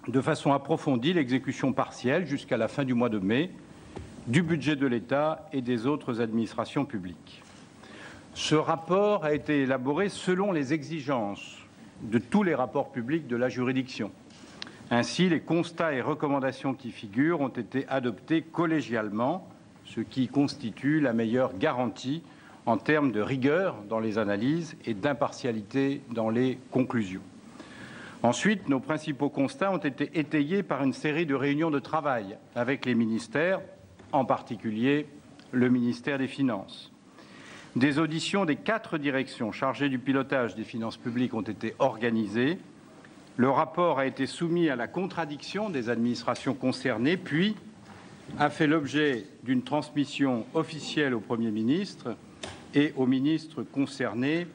de façon approfondie l'exécution partielle jusqu'à la fin du mois de mai du budget de l'État et des autres administrations publiques. Ce rapport a été élaboré selon les exigences de tous les rapports publics de la juridiction. Ainsi, les constats et recommandations qui figurent ont été adoptés collégialement, ce qui constitue la meilleure garantie en termes de rigueur dans les analyses et d'impartialité dans les conclusions. Ensuite, nos principaux constats ont été étayés par une série de réunions de travail avec les ministères, en particulier le ministère des Finances. Des auditions des 4 directions chargées du pilotage des finances publiques ont été organisées. Le rapport a été soumis à la contradiction des administrations concernées, puis a fait l'objet d'une transmission officielle au Premier ministre et aux ministres concernés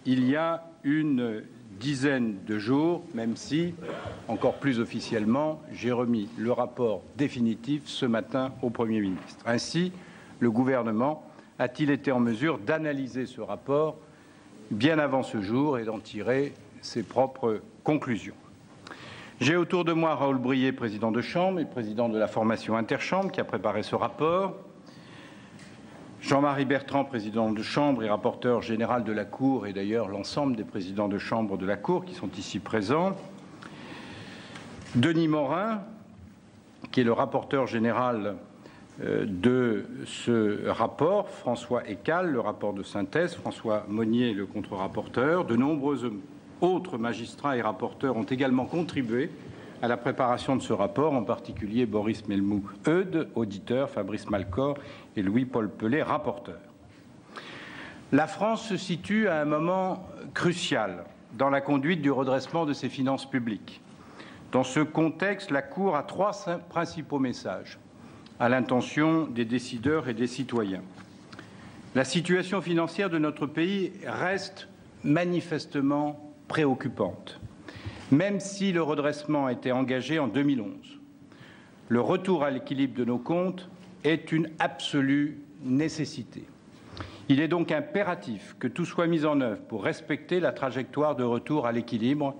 il y a une dizaine de jours, même si, encore plus officiellement, j'ai remis le rapport définitif ce matin au Premier ministre. Ainsi, le gouvernement a-t-il été en mesure d'analyser ce rapport bien avant ce jour et d'en tirer ses propres conclusions. J'ai autour de moi Raoul Brié, président de Chambre et président de la formation Interchambre, qui a préparé ce rapport. Jean-Marie Bertrand, président de Chambre et rapporteur général de la Cour, et d'ailleurs l'ensemble des présidents de Chambre de la Cour qui sont ici présents. Denis Morin, qui est le rapporteur général de ce rapport, François Ecal, le rapport de synthèse, François Monnier, le contre-rapporteur. De nombreux autres magistrats et rapporteurs ont également contribué à la préparation de ce rapport, en particulier Boris Melmou-Eudes, auditeur, Fabrice Malcor et Louis-Paul Pellet, rapporteur. La France se situe à un moment crucial dans la conduite du redressement de ses finances publiques. Dans ce contexte, la Cour a 3 principaux messages à l'intention des décideurs et des citoyens. La situation financière de notre pays reste manifestement préoccupante, même si le redressement a été engagé en 2011. Le retour à l'équilibre de nos comptes est une absolue nécessité. Il est donc impératif que tout soit mis en œuvre pour respecter la trajectoire de retour à l'équilibre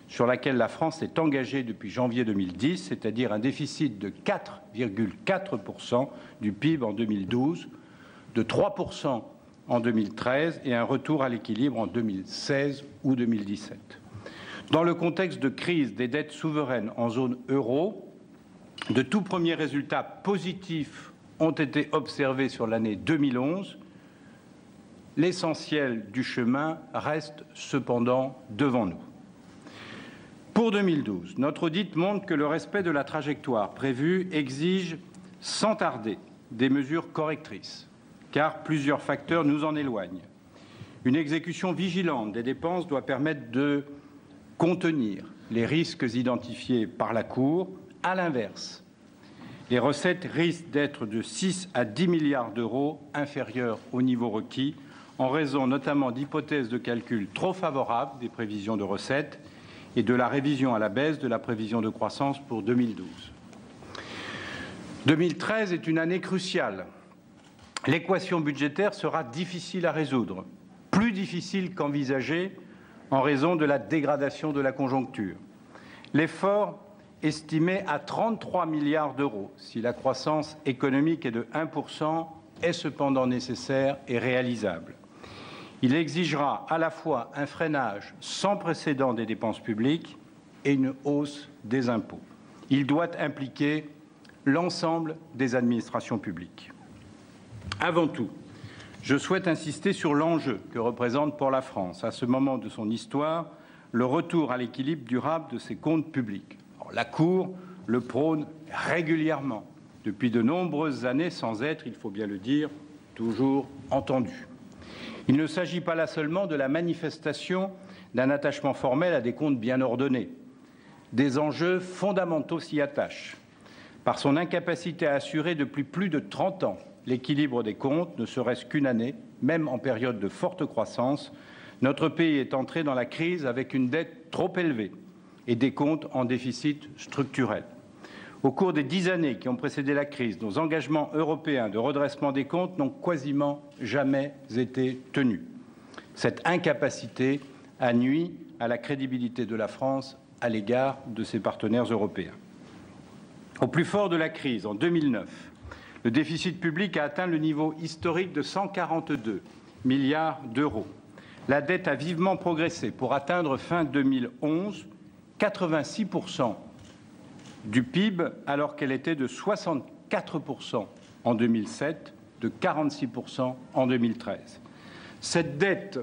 sur laquelle la France est engagée depuis janvier 2010, c'est-à-dire un déficit de 4,4% du PIB en 2012, de 3% en 2013 et un retour à l'équilibre en 2016 ou 2017. Dans le contexte de crise des dettes souveraines en zone euro, de tout premiers résultats positifs ont été observés sur l'année 2011. L'essentiel du chemin reste cependant devant nous. Pour 2012, notre audit montre que le respect de la trajectoire prévue exige sans tarder des mesures correctrices, car plusieurs facteurs nous en éloignent. Une exécution vigilante des dépenses doit permettre de contenir les risques identifiés par la Cour. À l'inverse, les recettes risquent d'être de 6 à 10 milliards d'euros inférieurs au niveau requis, en raison notamment d'hypothèses de calcul trop favorables des prévisions de recettes et de la révision à la baisse de la prévision de croissance pour 2012. 2013 est une année cruciale. L'équation budgétaire sera difficile à résoudre, plus difficile qu'envisagé en raison de la dégradation de la conjoncture. L'effort estimé à 33 milliards d'euros, si la croissance économique est de 1%, est cependant nécessaire et réalisable. Il exigera à la fois un freinage sans précédent des dépenses publiques et une hausse des impôts. Il doit impliquer l'ensemble des administrations publiques. Avant tout, je souhaite insister sur l'enjeu que représente pour la France, à ce moment de son histoire, le retour à l'équilibre durable de ses comptes publics. Alors, la Cour le prône régulièrement depuis de nombreuses années, sans être, il faut bien le dire, toujours entendu. Il ne s'agit pas là seulement de la manifestation d'un attachement formel à des comptes bien ordonnés. Des enjeux fondamentaux s'y attachent. Par son incapacité à assurer depuis plus de 30 ans l'équilibre des comptes, ne serait-ce qu'une année, même en période de forte croissance, notre pays est entré dans la crise avec une dette trop élevée et des comptes en déficit structurel. Au cours des 10 années qui ont précédé la crise, nos engagements européens de redressement des comptes n'ont quasiment jamais été tenus. Cette incapacité a nui à la crédibilité de la France à l'égard de ses partenaires européens. Au plus fort de la crise, en 2009, le déficit public a atteint le niveau historique de 142 milliards d'euros. La dette a vivement progressé pour atteindre fin 2011 86% du PIB, alors qu'elle était de 64% en 2007, de 46% en 2013. Cette dette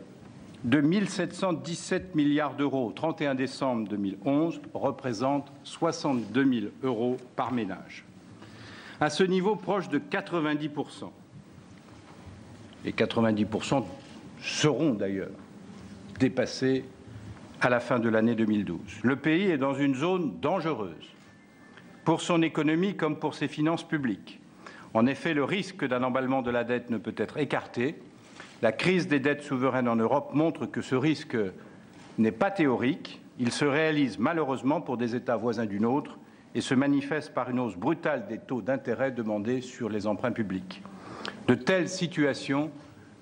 de 1 717 milliards d'euros au 31 décembre 2011 représente 62 000 euros par ménage. À ce niveau proche de 90%, et 90% seront d'ailleurs dépassés à la fin de l'année 2012. Le pays est dans une zone dangereuse pour son économie comme pour ses finances publiques. En effet, le risque d'un emballement de la dette ne peut être écarté. La crise des dettes souveraines en Europe montre que ce risque n'est pas théorique. Il se réalise malheureusement pour des États voisins du nôtre et se manifeste par une hausse brutale des taux d'intérêt demandés sur les emprunts publics. De telles situations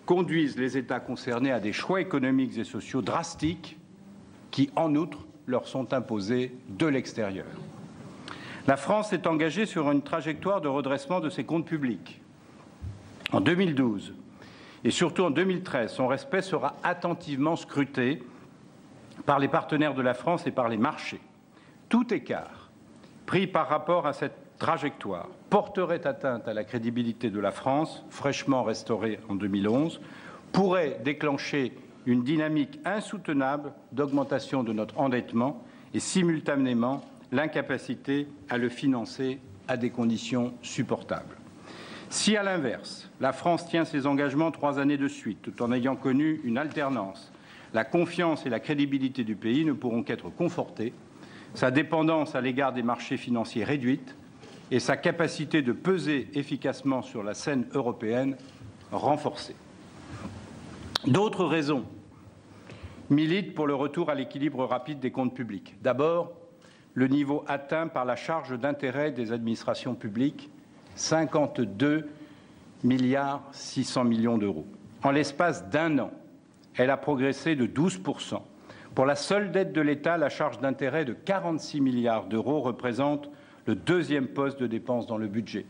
conduisent les États concernés à des choix économiques et sociaux drastiques qui, en outre, leur sont imposés de l'extérieur. La France est engagée sur une trajectoire de redressement de ses comptes publics. En 2012 et surtout en 2013, son respect sera attentivement scruté par les partenaires de la France et par les marchés. Tout écart pris par rapport à cette trajectoire porterait atteinte à la crédibilité de la France, fraîchement restaurée en 2011, pourrait déclencher une dynamique insoutenable d'augmentation de notre endettement et simultanément l'incapacité à le financer à des conditions supportables. Si, à l'inverse, la France tient ses engagements 3 années de suite, tout en ayant connu une alternance, la confiance et la crédibilité du pays ne pourront qu'être confortées, sa dépendance à l'égard des marchés financiers réduite et sa capacité de peser efficacement sur la scène européenne renforcée. D'autres raisons militent pour le retour à l'équilibre rapide des comptes publics. D'abord, le niveau atteint par la charge d'intérêt des administrations publiques, 52 milliards 600 millions d'euros. En l'espace d'un an, elle a progressé de 12%. Pour la seule dette de l'État, la charge d'intérêt de 46 milliards d'euros représente le deuxième poste de dépenses dans le budget,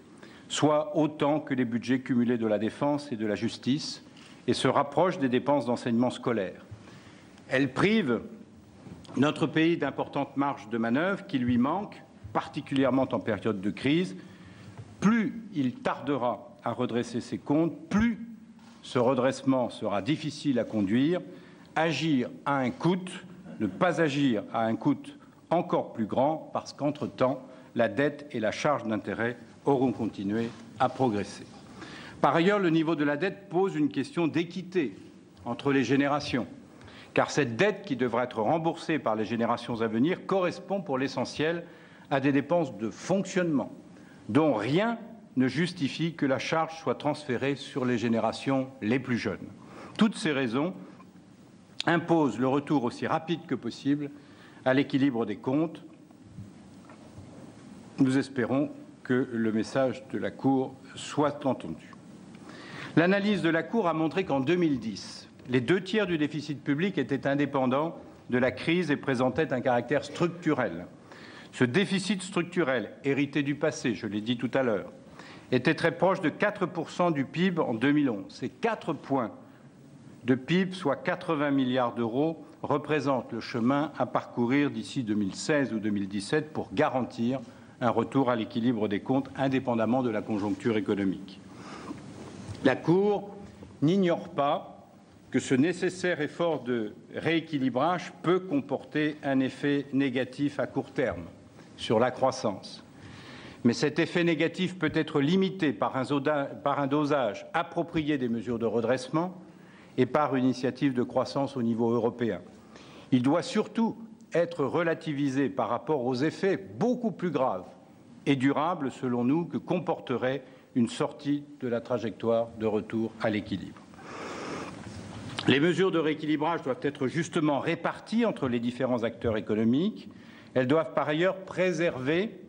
soit autant que les budgets cumulés de la défense et de la justice, et se rapproche des dépenses d'enseignement scolaire. Elle prive notre pays d'importantes marges de manœuvre qui lui manquent, particulièrement en période de crise. Plus il tardera à redresser ses comptes, plus ce redressement sera difficile à conduire. Agir a un coût, ne pas agir a un coût encore plus grand parce qu'entre-temps, la dette et la charge d'intérêt auront continué à progresser. Par ailleurs, le niveau de la dette pose une question d'équité entre les générations, car cette dette qui devra être remboursée par les générations à venir correspond pour l'essentiel à des dépenses de fonctionnement dont rien ne justifie que la charge soit transférée sur les générations les plus jeunes. Toutes ces raisons imposent le retour aussi rapide que possible à l'équilibre des comptes. Nous espérons que le message de la Cour soit entendu. L'analyse de la Cour a montré qu'en 2010, les 2/3 du déficit public étaient indépendants de la crise et présentaient un caractère structurel. Ce déficit structurel, hérité du passé, je l'ai dit tout à l'heure, était très proche de 4% du PIB en 2011. Ces 4 points de PIB, soit 80 milliards d'euros, représentent le chemin à parcourir d'ici 2016 ou 2017 pour garantir un retour à l'équilibre des comptes indépendamment de la conjoncture économique. La Cour n'ignore pas que ce nécessaire effort de rééquilibrage peut comporter un effet négatif à court terme sur la croissance. Mais cet effet négatif peut être limité par un dosage approprié des mesures de redressement et par une initiative de croissance au niveau européen. Il doit surtout être relativisé par rapport aux effets beaucoup plus graves et durables, selon nous, que comporterait une sortie de la trajectoire de retour à l'équilibre. Les mesures de rééquilibrage doivent être justement réparties entre les différents acteurs économiques. Elles doivent par ailleurs préserver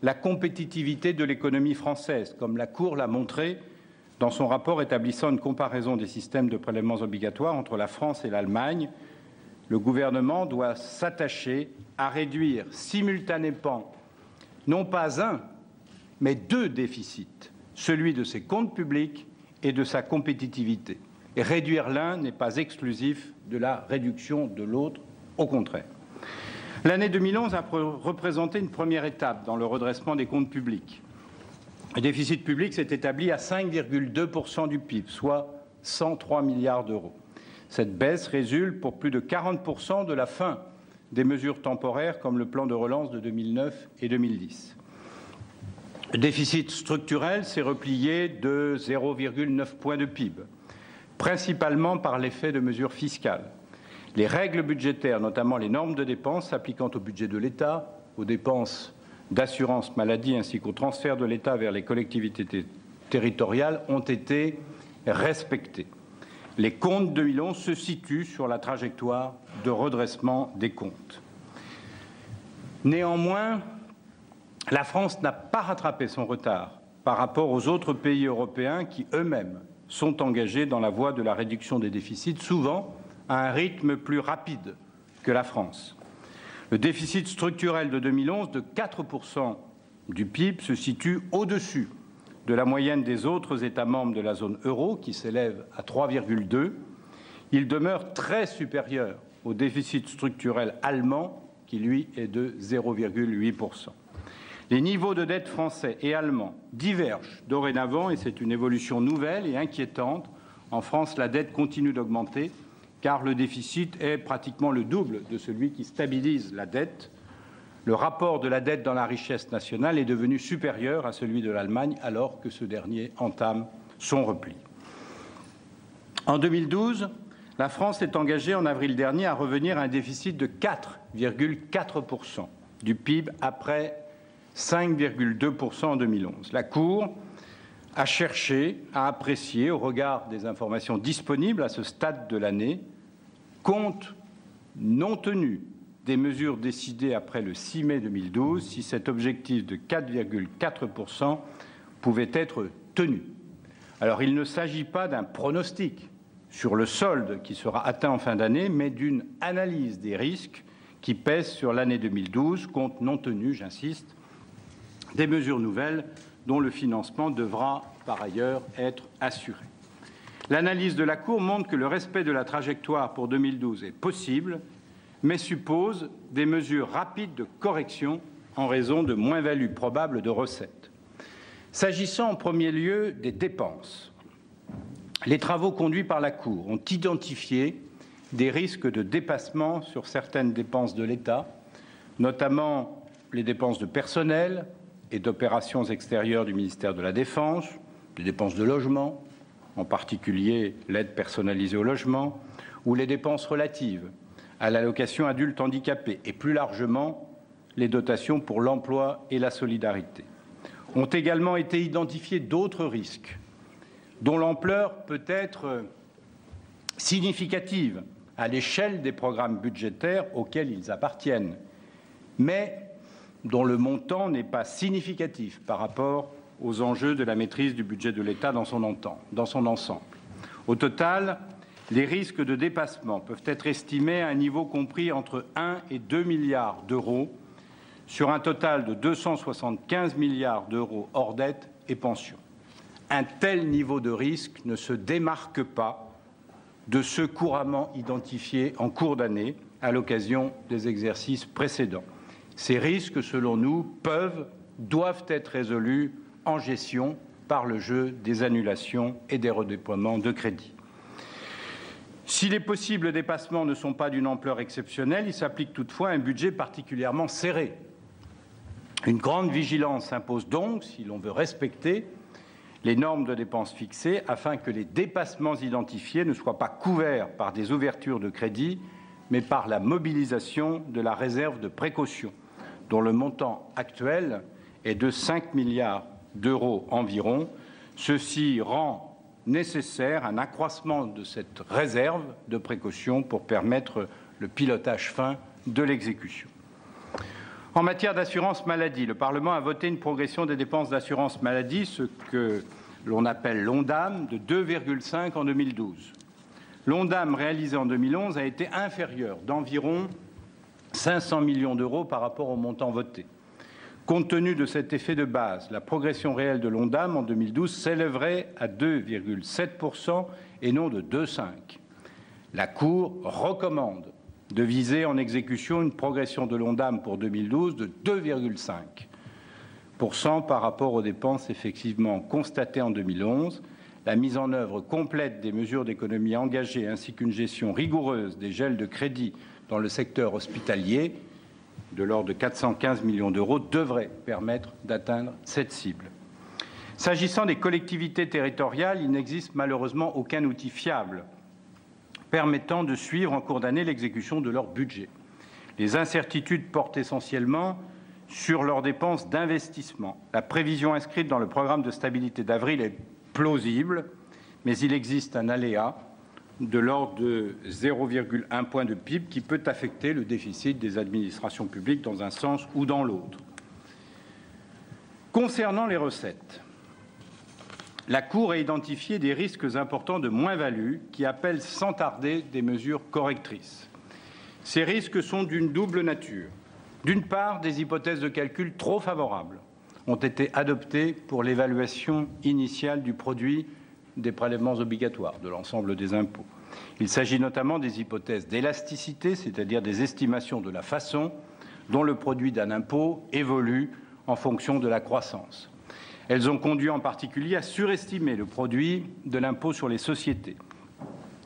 la compétitivité de l'économie française, comme la Cour l'a montré dans son rapport établissant une comparaison des systèmes de prélèvements obligatoires entre la France et l'Allemagne. le gouvernement doit s'attacher à réduire simultanément non pas un, mais deux déficits, celui de ses comptes publics et de sa compétitivité. Et réduire l'un n'est pas exclusif de la réduction de l'autre, au contraire. L'année 2011 a représenté une première étape dans le redressement des comptes publics. Le déficit public s'est établi à 5,2% du PIB, soit 103 milliards d'euros. Cette baisse résulte pour plus de 40% de la fin des mesures temporaires comme le plan de relance de 2009 et 2010. Le déficit structurel s'est replié de 0,9 points de PIB, principalement par l'effet de mesures fiscales. Les règles budgétaires, notamment les normes de dépenses s'appliquant au budget de l'État, aux dépenses d'assurance maladie ainsi qu'au transfert de l'État vers les collectivités territoriales, ont été respectées. Les comptes 2011 se situent sur la trajectoire de redressement des comptes. Néanmoins, la France n'a pas rattrapé son retard par rapport aux autres pays européens qui eux-mêmes sont engagés dans la voie de la réduction des déficits, souvent à un rythme plus rapide que la France. Le déficit structurel de 2011 de 4% du PIB se situe au-dessus de la moyenne des autres États membres de la zone euro, qui s'élève à 3,2. Il demeure très supérieur au déficit structurel allemand, qui lui est de 0,8%. Les niveaux de dette français et allemand divergent dorénavant, et c'est une évolution nouvelle et inquiétante. En France, la dette continue d'augmenter, car le déficit est pratiquement le double de celui qui stabilise la dette. Le rapport de la dette dans la richesse nationale est devenu supérieur à celui de l'Allemagne, alors que ce dernier entame son repli. En 2012, la France est engagée en avril dernier à revenir à un déficit de 4,4% du PIB après 5,2% en 2011. La Cour a cherché à apprécier, au regard des informations disponibles à ce stade de l'année, compte non tenu des mesures décidées après le 6 mai 2012, si cet objectif de 4,4% pouvait être tenu. Alors, il ne s'agit pas d'un pronostic sur le solde qui sera atteint en fin d'année, mais d'une analyse des risques qui pèsent sur l'année 2012, compte non tenu, j'insiste, des mesures nouvelles dont le financement devra par ailleurs être assuré. L'analyse de la Cour montre que le respect de la trajectoire pour 2012 est possible, mais suppose des mesures rapides de correction en raison de moins-values probables de recettes. S'agissant en premier lieu des dépenses, les travaux conduits par la Cour ont identifié des risques de dépassement sur certaines dépenses de l'État, notamment les dépenses de personnel et d'opérations extérieures du ministère de la Défense, les dépenses de logement, en particulier l'aide personnalisée au logement, ou les dépenses relatives à l'allocation adulte handicapé et plus largement les dotations pour l'emploi et la solidarité. Ont également été identifiés d'autres risques dont l'ampleur peut être significative à l'échelle des programmes budgétaires auxquels ils appartiennent, mais dont le montant n'est pas significatif par rapport aux enjeux de la maîtrise du budget de l'État dans son ensemble. Au total, les risques de dépassement peuvent être estimés à un niveau compris entre 1 et 2 milliards d'euros sur un total de 275 milliards d'euros hors dettes et pensions. Un tel niveau de risque ne se démarque pas de ceux couramment identifiés en cours d'année à l'occasion des exercices précédents. Ces risques, selon nous, doivent être résolus en gestion par le jeu des annulations et des redéploiements de crédits. Si les possibles dépassements ne sont pas d'une ampleur exceptionnelle, il s'applique toutefois un budget particulièrement serré. Une grande vigilance s'impose donc, si l'on veut respecter les normes de dépenses fixées, afin que les dépassements identifiés ne soient pas couverts par des ouvertures de crédit, mais par la mobilisation de la réserve de précaution, dont le montant actuel est de 5 milliards d'euros environ. Ceci rend nécessaire un accroissement de cette réserve de précaution pour permettre le pilotage fin de l'exécution. En matière d'assurance maladie, le Parlement a voté une progression des dépenses d'assurance maladie, ce que l'on appelle l'ONDAM, de 2,5 en 2012. L'Ondam réalisé en 2011 a été inférieur d'environ 500 millions d'euros par rapport au montant voté. Compte tenu de cet effet de base, la progression réelle de l'Ondam en 2012 s'élèverait à 2,7% et non de 2,5%. La Cour recommande de viser en exécution une progression de l'Ondam pour 2012 de 2,5% par rapport aux dépenses effectivement constatées en 2011. La mise en œuvre complète des mesures d'économie engagées ainsi qu'une gestion rigoureuse des gels de crédit dans le secteur hospitalier de l'ordre de 415 millions d'euros devrait permettre d'atteindre cette cible. S'agissant des collectivités territoriales, il n'existe malheureusement aucun outil fiable permettant de suivre en cours d'année l'exécution de leur budget. Les incertitudes portent essentiellement sur leurs dépenses d'investissement. La prévision inscrite dans le programme de stabilité d'avril est plausible, mais il existe un aléa de l'ordre de 0,1 point de PIB qui peut affecter le déficit des administrations publiques dans un sens ou dans l'autre. Concernant les recettes, la Cour a identifié des risques importants de moins-value qui appellent sans tarder des mesures correctrices. Ces risques sont d'une double nature. D'une part, des hypothèses de calcul trop favorables ont été adoptées pour l'évaluation initiale du produit des prélèvements obligatoires de l'ensemble des impôts. Il s'agit notamment des hypothèses d'élasticité, c'est-à-dire des estimations de la façon dont le produit d'un impôt évolue en fonction de la croissance. Elles ont conduit en particulier à surestimer le produit de l'impôt sur les sociétés.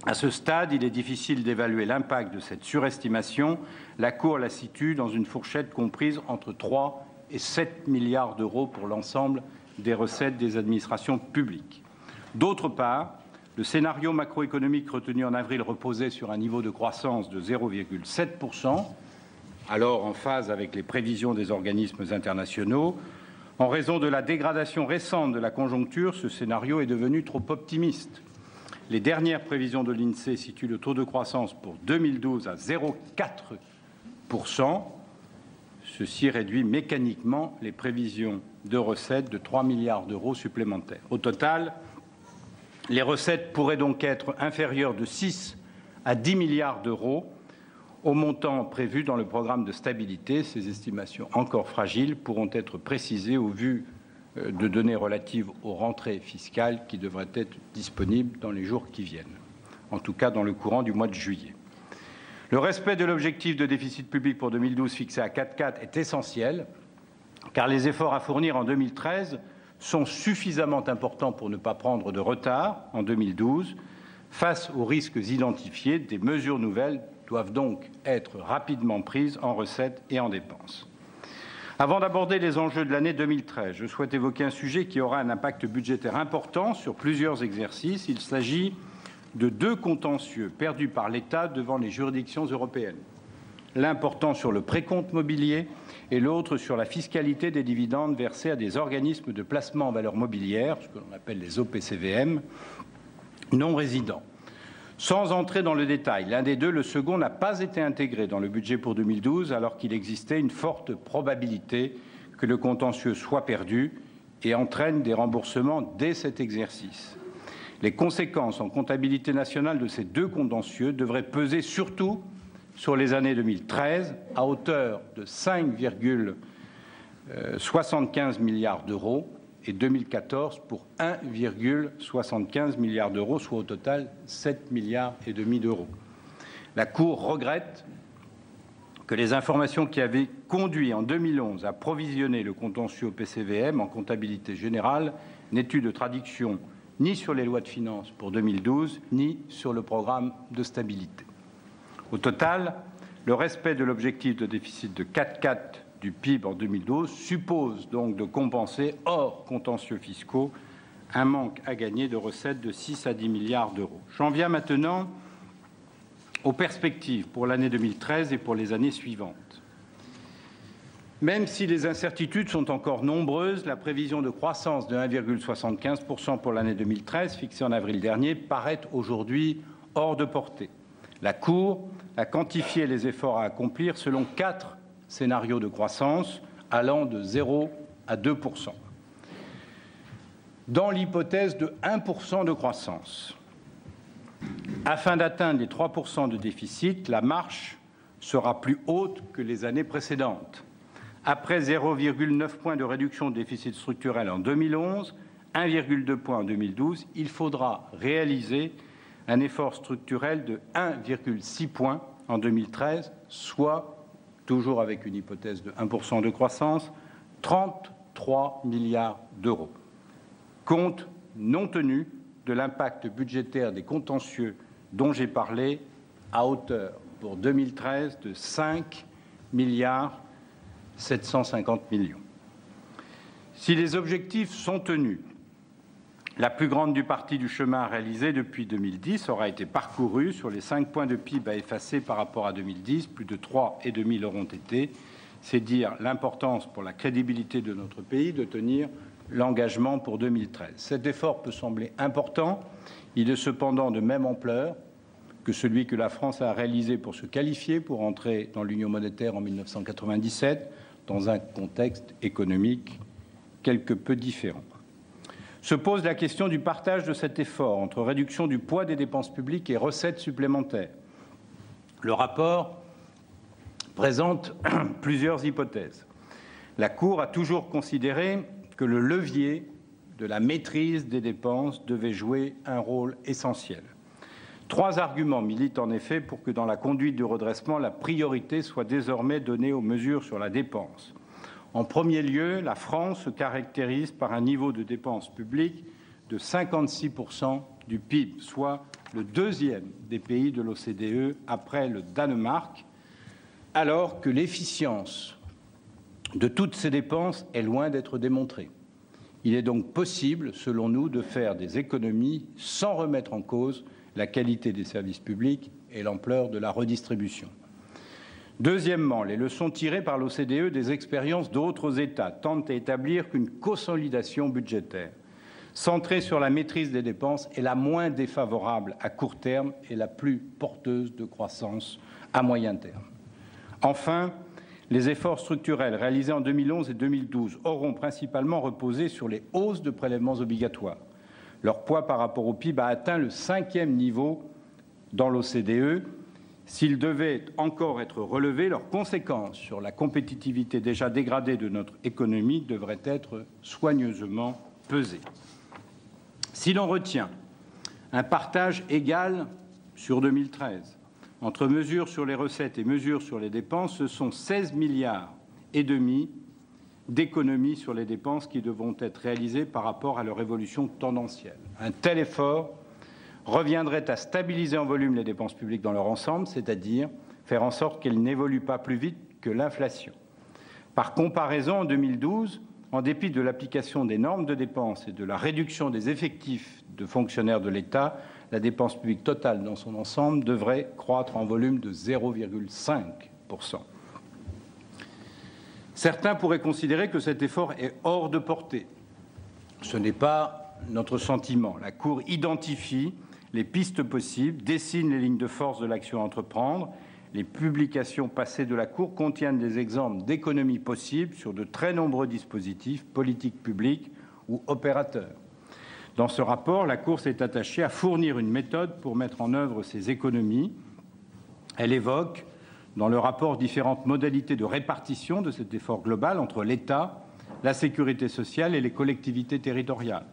À ce stade, il est difficile d'évaluer l'impact de cette surestimation. La Cour la situe dans une fourchette comprise entre 3 et 7 milliards d'euros pour l'ensemble des recettes des administrations publiques. D'autre part, le scénario macroéconomique retenu en avril reposait sur un niveau de croissance de 0,7%, alors en phase avec les prévisions des organismes internationaux. En raison de la dégradation récente de la conjoncture, ce scénario est devenu trop optimiste. Les dernières prévisions de l'INSEE situent le taux de croissance pour 2012 à 0,4%. Ceci réduit mécaniquement les prévisions de recettes de 3 milliards d'euros supplémentaires. Au total, les recettes pourraient donc être inférieures de 6 à 10 milliards d'euros au montant prévu dans le programme de stabilité. Ces estimations encore fragiles pourront être précisées au vu de données relatives aux rentrées fiscales qui devraient être disponibles dans les jours qui viennent, en tout cas dans le courant du mois de juillet. Le respect de l'objectif de déficit public pour 2012 fixé à 4,4 est essentiel, car les efforts à fournir en 2013 sont suffisamment importants pour ne pas prendre de retard en 2012. Face aux risques identifiés, des mesures nouvelles doivent donc être rapidement prises en recettes et en dépenses. Avant d'aborder les enjeux de l'année 2013, je souhaite évoquer un sujet qui aura un impact budgétaire important sur plusieurs exercices. Il s'agit de 2 contentieux perdus par l'État devant les juridictions européennes. L'un portant sur le précompte mobilier et l'autre sur la fiscalité des dividendes versés à des organismes de placement en valeurs mobilières, ce que l'on appelle les OPCVM, non résidents. Sans entrer dans le détail, l'un des deux, le second, n'a pas été intégré dans le budget pour 2012, alors qu'il existait une forte probabilité que le contentieux soit perdu et entraîne des remboursements dès cet exercice. Les conséquences en comptabilité nationale de ces 2 contentieux devraient peser surtout sur les années 2013 à hauteur de 5,75 milliards d'euros et 2014 pour 1,75 milliard d'euros, soit au total 7,5 milliards d'euros. La Cour regrette que les informations qui avaient conduit en 2011 à provisionner le contentieux au PCVM en comptabilité générale n'aient eu de traduction ni sur les lois de finances pour 2012, ni sur le programme de stabilité. Au total, le respect de l'objectif de déficit de 4,4 du PIB en 2012 suppose donc de compenser, hors contentieux fiscaux, un manque à gagner de recettes de 6 à 10 milliards d'euros. J'en viens maintenant aux perspectives pour l'année 2013 et pour les années suivantes. Même si les incertitudes sont encore nombreuses, la prévision de croissance de 1,75% pour l'année 2013, fixée en avril dernier, paraît aujourd'hui hors de portée. La Cour a quantifié les efforts à accomplir selon 4 scénarios de croissance allant de 0 à 2%. Dans l'hypothèse de 1% de croissance, Afin d'atteindre les 3% de déficit, la marche sera plus haute que les années précédentes. Après 0,9 points de réduction de déficit structurel en 2011, 1,2 points en 2012, il faudra réaliser un effort structurel de 1,6 points en 2013, soit, toujours avec une hypothèse de 1% de croissance, 33 milliards d'euros. Compte non tenu de l'impact budgétaire des contentieux dont j'ai parlé, à hauteur pour 2013 de 5 milliards 750 millions. Si les objectifs sont tenus, la plus grande partie du chemin réalisé depuis 2010 aura été parcourue. Sur les 5 points de PIB à effacer par rapport à 2010, plus de 3,5 l'auront été. C'est dire l'importance pour la crédibilité de notre pays de tenir l'engagement pour 2013. Cet effort peut sembler important. Il est cependant de même ampleur que celui que la France a réalisé pour se qualifier pour entrer dans l'Union monétaire en 1997, dans un contexte économique quelque peu différent. Se pose la question du partage de cet effort entre réduction du poids des dépenses publiques et recettes supplémentaires. Le rapport présente plusieurs hypothèses. La Cour a toujours considéré que le levier de la maîtrise des dépenses devait jouer un rôle essentiel. 3 arguments militent en effet pour que dans la conduite du redressement, la priorité soit désormais donnée aux mesures sur la dépense. En premier lieu, la France se caractérise par un niveau de dépenses publiques de 56% du PIB, soit le deuxième des pays de l'OCDE après le Danemark, alors que l'efficience de toutes ces dépenses est loin d'être démontrée. Il est donc possible, selon nous, de faire des économies sans remettre en cause la qualité des services publics et l'ampleur de la redistribution. Deuxièmement, les leçons tirées par l'OCDE des expériences d'autres États tentent à établir qu'une consolidation budgétaire centrée sur la maîtrise des dépenses est la moins défavorable à court terme et la plus porteuse de croissance à moyen terme. Enfin, les efforts structurels réalisés en 2011 et 2012 auront principalement reposé sur les hausses de prélèvements obligatoires. Leur poids par rapport au PIB a atteint le 5e niveau dans l'OCDE. S'ils devaient encore être relevés, leurs conséquences sur la compétitivité déjà dégradée de notre économie devraient être soigneusement pesées. Si l'on retient un partage égal sur 2013 entre mesures sur les recettes et mesures sur les dépenses, ce sont 16,5 milliards d'économies sur les dépenses qui devront être réalisées par rapport à leur évolution tendancielle. Un tel effort reviendrait à stabiliser en volume les dépenses publiques dans leur ensemble, c'est-à-dire faire en sorte qu'elles n'évoluent pas plus vite que l'inflation. Par comparaison, en 2012, en dépit de l'application des normes de dépenses et de la réduction des effectifs de fonctionnaires de l'État, la dépense publique totale dans son ensemble devrait croître en volume de 0,5%. Certains pourraient considérer que cet effort est hors de portée. Ce n'est pas notre sentiment. La Cour identifie les pistes possibles, dessine les lignes de force de l'action à entreprendre. Les publications passées de la Cour contiennent des exemples d'économies possibles sur de très nombreux dispositifs, politiques publiques ou opérateurs. Dans ce rapport, la Cour s'est attachée à fournir une méthode pour mettre en œuvre ces économies. Elle évoque dans le rapport différentes modalités de répartition de cet effort global entre l'État, la sécurité sociale et les collectivités territoriales.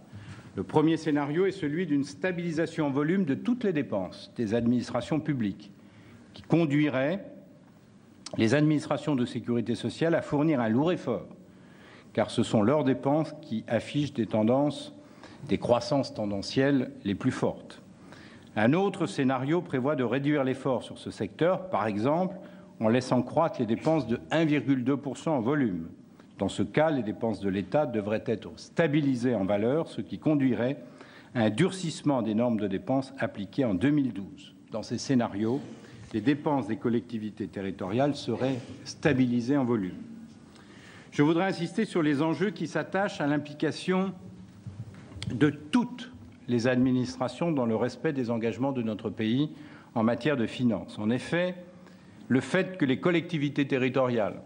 Le premier scénario est celui d'une stabilisation en volume de toutes les dépenses des administrations publiques, qui conduirait les administrations de sécurité sociale à fournir un lourd effort, car ce sont leurs dépenses qui affichent des croissances tendancielles les plus fortes. Un autre scénario prévoit de réduire l'effort sur ce secteur, par exemple en laissant croître les dépenses de 1,2% en volume. Dans ce cas, les dépenses de l'État devraient être stabilisées en valeur, ce qui conduirait à un durcissement des normes de dépenses appliquées en 2012. Dans ces scénarios, les dépenses des collectivités territoriales seraient stabilisées en volume. Je voudrais insister sur les enjeux qui s'attachent à l'implication de toutes les administrations dans le respect des engagements de notre pays en matière de finances. En effet, le fait que les collectivités territoriales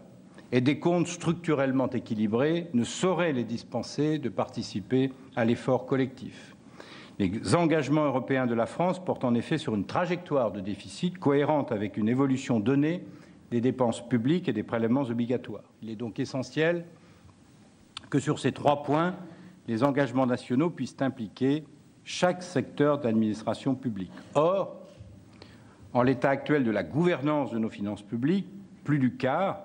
aient des comptes structurellement équilibrés ne saurait les dispenser de participer à l'effort collectif. Les engagements européens de la France portent en effet sur une trajectoire de déficit cohérente avec une évolution donnée des dépenses publiques et des prélèvements obligatoires. Il est donc essentiel que sur ces 3 points, les engagements nationaux puissent impliquer chaque secteur d'administration publique. Or, en l'état actuel de la gouvernance de nos finances publiques, plus du quart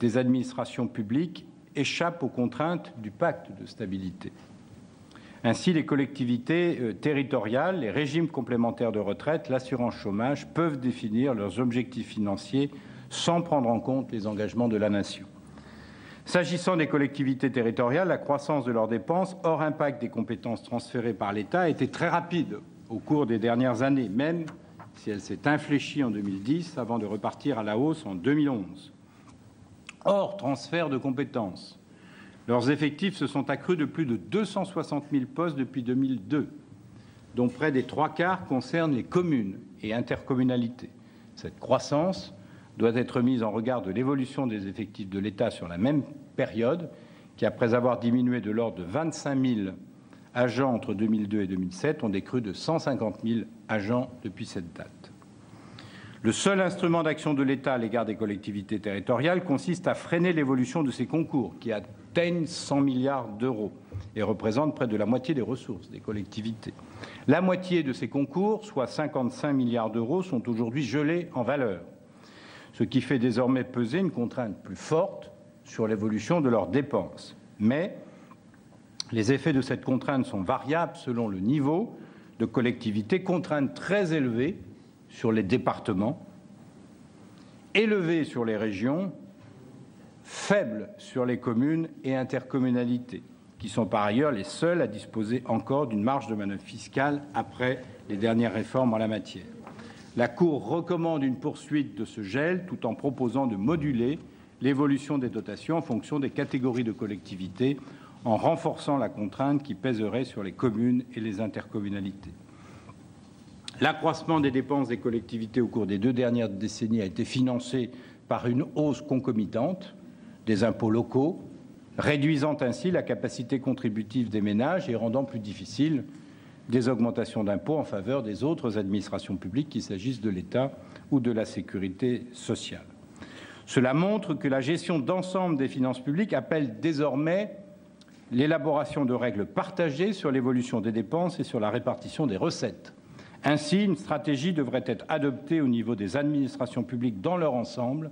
des administrations publiques échappent aux contraintes du pacte de stabilité. Ainsi, les collectivités territoriales, les régimes complémentaires de retraite, l'assurance chômage peuvent définir leurs objectifs financiers sans prendre en compte les engagements de la nation. S'agissant des collectivités territoriales, la croissance de leurs dépenses, hors impact des compétences transférées par l'État, a été très rapide au cours des dernières années, même si elle s'est infléchie en 2010 avant de repartir à la hausse en 2011. Hors transfert de compétences, leurs effectifs se sont accrus de plus de 260 000 postes depuis 2002, dont près des 3/4 concernent les communes et intercommunalités. Cette croissance doit être mise en regard de l'évolution des effectifs de l'État sur la même période, qui, après avoir diminué de l'ordre de 25 000 agents entre 2002 et 2007, ont décru de 150 000 agents depuis cette date. Le seul instrument d'action de l'État à l'égard des collectivités territoriales consiste à freiner l'évolution de ces concours, qui atteignent 100 milliards d'euros et représentent près de la moitié des ressources des collectivités. La moitié de ces concours, soit 55 milliards d'euros, sont aujourd'hui gelés en valeur, ce qui fait désormais peser une contrainte plus forte sur l'évolution de leurs dépenses. Mais les effets de cette contrainte sont variables selon le niveau de collectivité, contrainte très élevée sur les départements, élevée sur les régions, faible sur les communes et intercommunalités, qui sont par ailleurs les seuls à disposer encore d'une marge de manœuvre fiscale après les dernières réformes en la matière. La Cour recommande une poursuite de ce gel tout en proposant de moduler l'évolution des dotations en fonction des catégories de collectivités, en renforçant la contrainte qui pèserait sur les communes et les intercommunalités. L'accroissement des dépenses des collectivités au cours des 2 dernières décennies a été financé par une hausse concomitante des impôts locaux, réduisant ainsi la capacité contributive des ménages et rendant plus difficile des augmentations d'impôts en faveur des autres administrations publiques, qu'il s'agisse de l'État ou de la sécurité sociale. Cela montre que la gestion d'ensemble des finances publiques appelle désormais l'élaboration de règles partagées sur l'évolution des dépenses et sur la répartition des recettes. Ainsi, une stratégie devrait être adoptée au niveau des administrations publiques dans leur ensemble,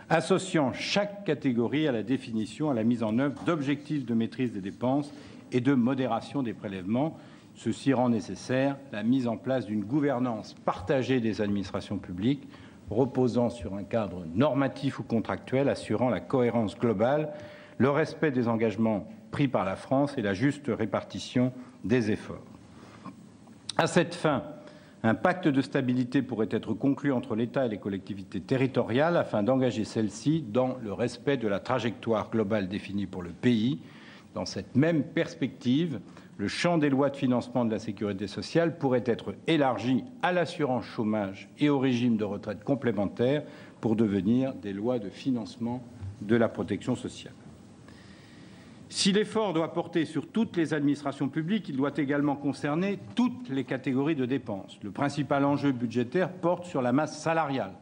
associant chaque catégorie à la définition, à la mise en œuvre d'objectifs de maîtrise des dépenses et de modération des prélèvements. Ceci rend nécessaire la mise en place d'une gouvernance partagée des administrations publiques, reposant sur un cadre normatif ou contractuel, assurant la cohérence globale, le respect des engagements pris par la France et la juste répartition des efforts. À cette fin, un pacte de stabilité pourrait être conclu entre l'État et les collectivités territoriales afin d'engager celles-ci dans le respect de la trajectoire globale définie pour le pays. Dans cette même perspective, le champ des lois de financement de la sécurité sociale pourrait être élargi à l'assurance chômage et au régime de retraite complémentaire pour devenir des lois de financement de la protection sociale. Si l'effort doit porter sur toutes les administrations publiques, il doit également concerner toutes les catégories de dépenses. Le principal enjeu budgétaire porte sur la masse salariale.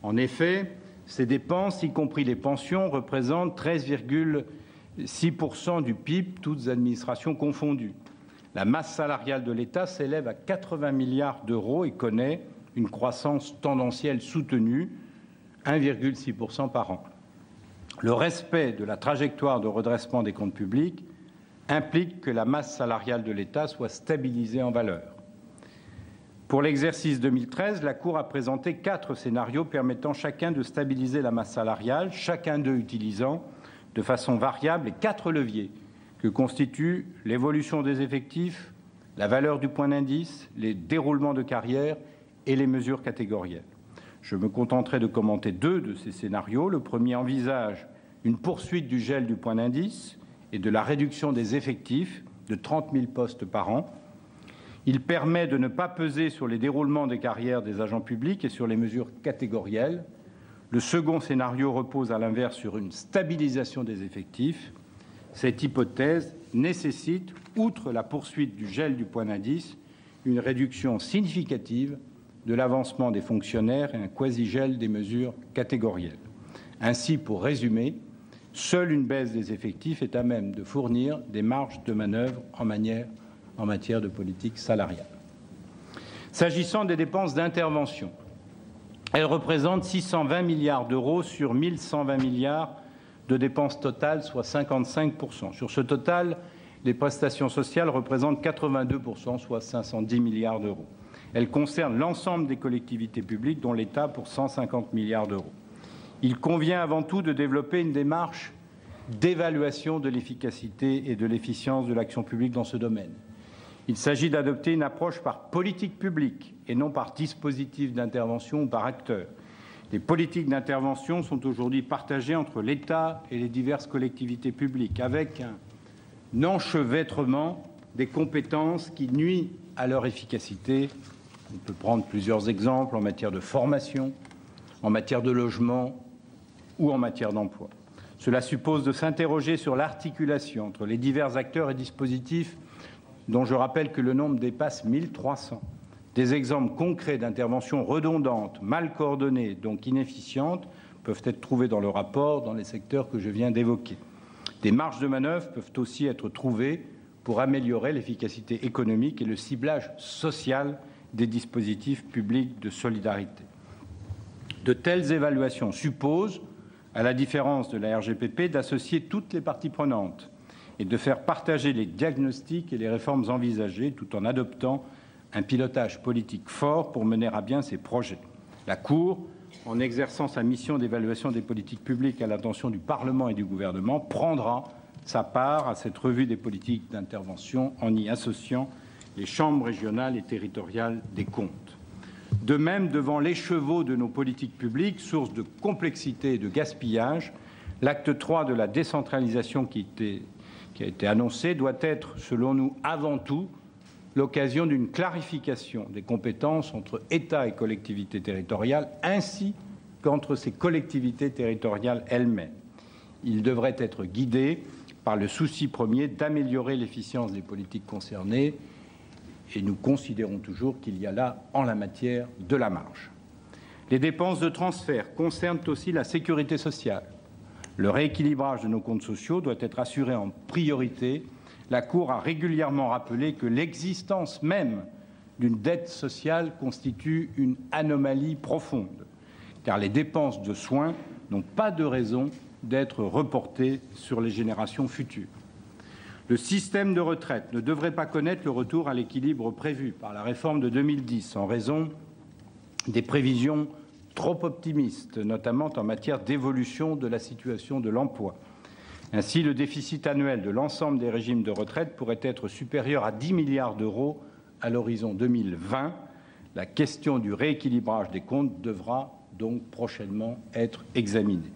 En effet, ces dépenses, y compris les pensions, représentent 13,6% du PIB, toutes administrations confondues. La masse salariale de l'État s'élève à 80 milliards d'euros et connaît une croissance tendancielle soutenue, 1,6% par an. Le respect de la trajectoire de redressement des comptes publics implique que la masse salariale de l'État soit stabilisée en valeur. Pour l'exercice 2013, la Cour a présenté 4 scénarios permettant chacun de stabiliser la masse salariale, chacun d'eux utilisant de façon variable les 4 leviers que constituent l'évolution des effectifs, la valeur du point d'indice, les déroulements de carrière et les mesures catégorielles. Je me contenterai de commenter 2 de ces scénarios. Le premier envisage une poursuite du gel du point d'indice et de la réduction des effectifs de 30 000 postes par an. Il permet de ne pas peser sur les déroulements des carrières des agents publics et sur les mesures catégorielles. Le second scénario repose à l'inverse sur une stabilisation des effectifs. Cette hypothèse nécessite, outre la poursuite du gel du point d'indice, une réduction significative de l'avancement des fonctionnaires et un quasi-gel des mesures catégorielles. Ainsi, pour résumer, seule une baisse des effectifs est à même de fournir des marges de manœuvre en matière de politique salariale. S'agissant des dépenses d'intervention, elles représentent 620 milliards d'euros sur 1 120 milliards de dépenses totales, soit 55%. Sur ce total, les prestations sociales représentent 82%, soit 510 milliards d'euros. Elles concernent l'ensemble des collectivités publiques, dont l'État pour 150 milliards d'euros. Il convient avant tout de développer une démarche d'évaluation de l'efficacité et de l'efficience de l'action publique dans ce domaine. Il s'agit d'adopter une approche par politique publique et non par dispositif d'intervention ou par acteur. Les politiques d'intervention sont aujourd'hui partagées entre l'État et les diverses collectivités publiques, avec un enchevêtrement des compétences qui nuit à leur efficacité. On peut prendre plusieurs exemples en matière de formation, en matière de logement ou en matière d'emploi. Cela suppose de s'interroger sur l'articulation entre les divers acteurs et dispositifs dont je rappelle que le nombre dépasse 1300. Des exemples concrets d'interventions redondantes, mal coordonnées, donc inefficientes, peuvent être trouvés dans le rapport dans les secteurs que je viens d'évoquer. Des marges de manœuvre peuvent aussi être trouvées pour améliorer l'efficacité économique et le ciblage social des dispositifs publics de solidarité. De telles évaluations supposent, à la différence de la RGPP, d'associer toutes les parties prenantes et de faire partager les diagnostics et les réformes envisagées, tout en adoptant un pilotage politique fort pour mener à bien ces projets. La Cour, en exerçant sa mission d'évaluation des politiques publiques à l'attention du Parlement et du Gouvernement, prendra sa part à cette revue des politiques d'intervention en y associant les chambres régionales et territoriales des comptes. De même, devant l'écheveau de nos politiques publiques, source de complexité et de gaspillage, l'acte 3 de la décentralisation qui a été annoncé doit être, selon nous, avant tout, l'occasion d'une clarification des compétences entre État et collectivités territoriales, ainsi qu'entre ces collectivités territoriales elles-mêmes. Il devrait être guidé par le souci premier d'améliorer l'efficience des politiques concernées, et nous considérons toujours qu'il y a là, en la matière, de la marge. Les dépenses de transfert concernent aussi la sécurité sociale. Le rééquilibrage de nos comptes sociaux doit être assuré en priorité. La Cour a régulièrement rappelé que l'existence même d'une dette sociale constitue une anomalie profonde, car les dépenses de soins n'ont pas de raison d'être reportées sur les générations futures. Le système de retraite ne devrait pas connaître le retour à l'équilibre prévu par la réforme de 2010 en raison des prévisions trop optimistes, notamment en matière d'évolution de la situation de l'emploi. Ainsi, le déficit annuel de l'ensemble des régimes de retraite pourrait être supérieur à 10 milliards d'euros à l'horizon 2020. La question du rééquilibrage des comptes devra donc prochainement être examinée.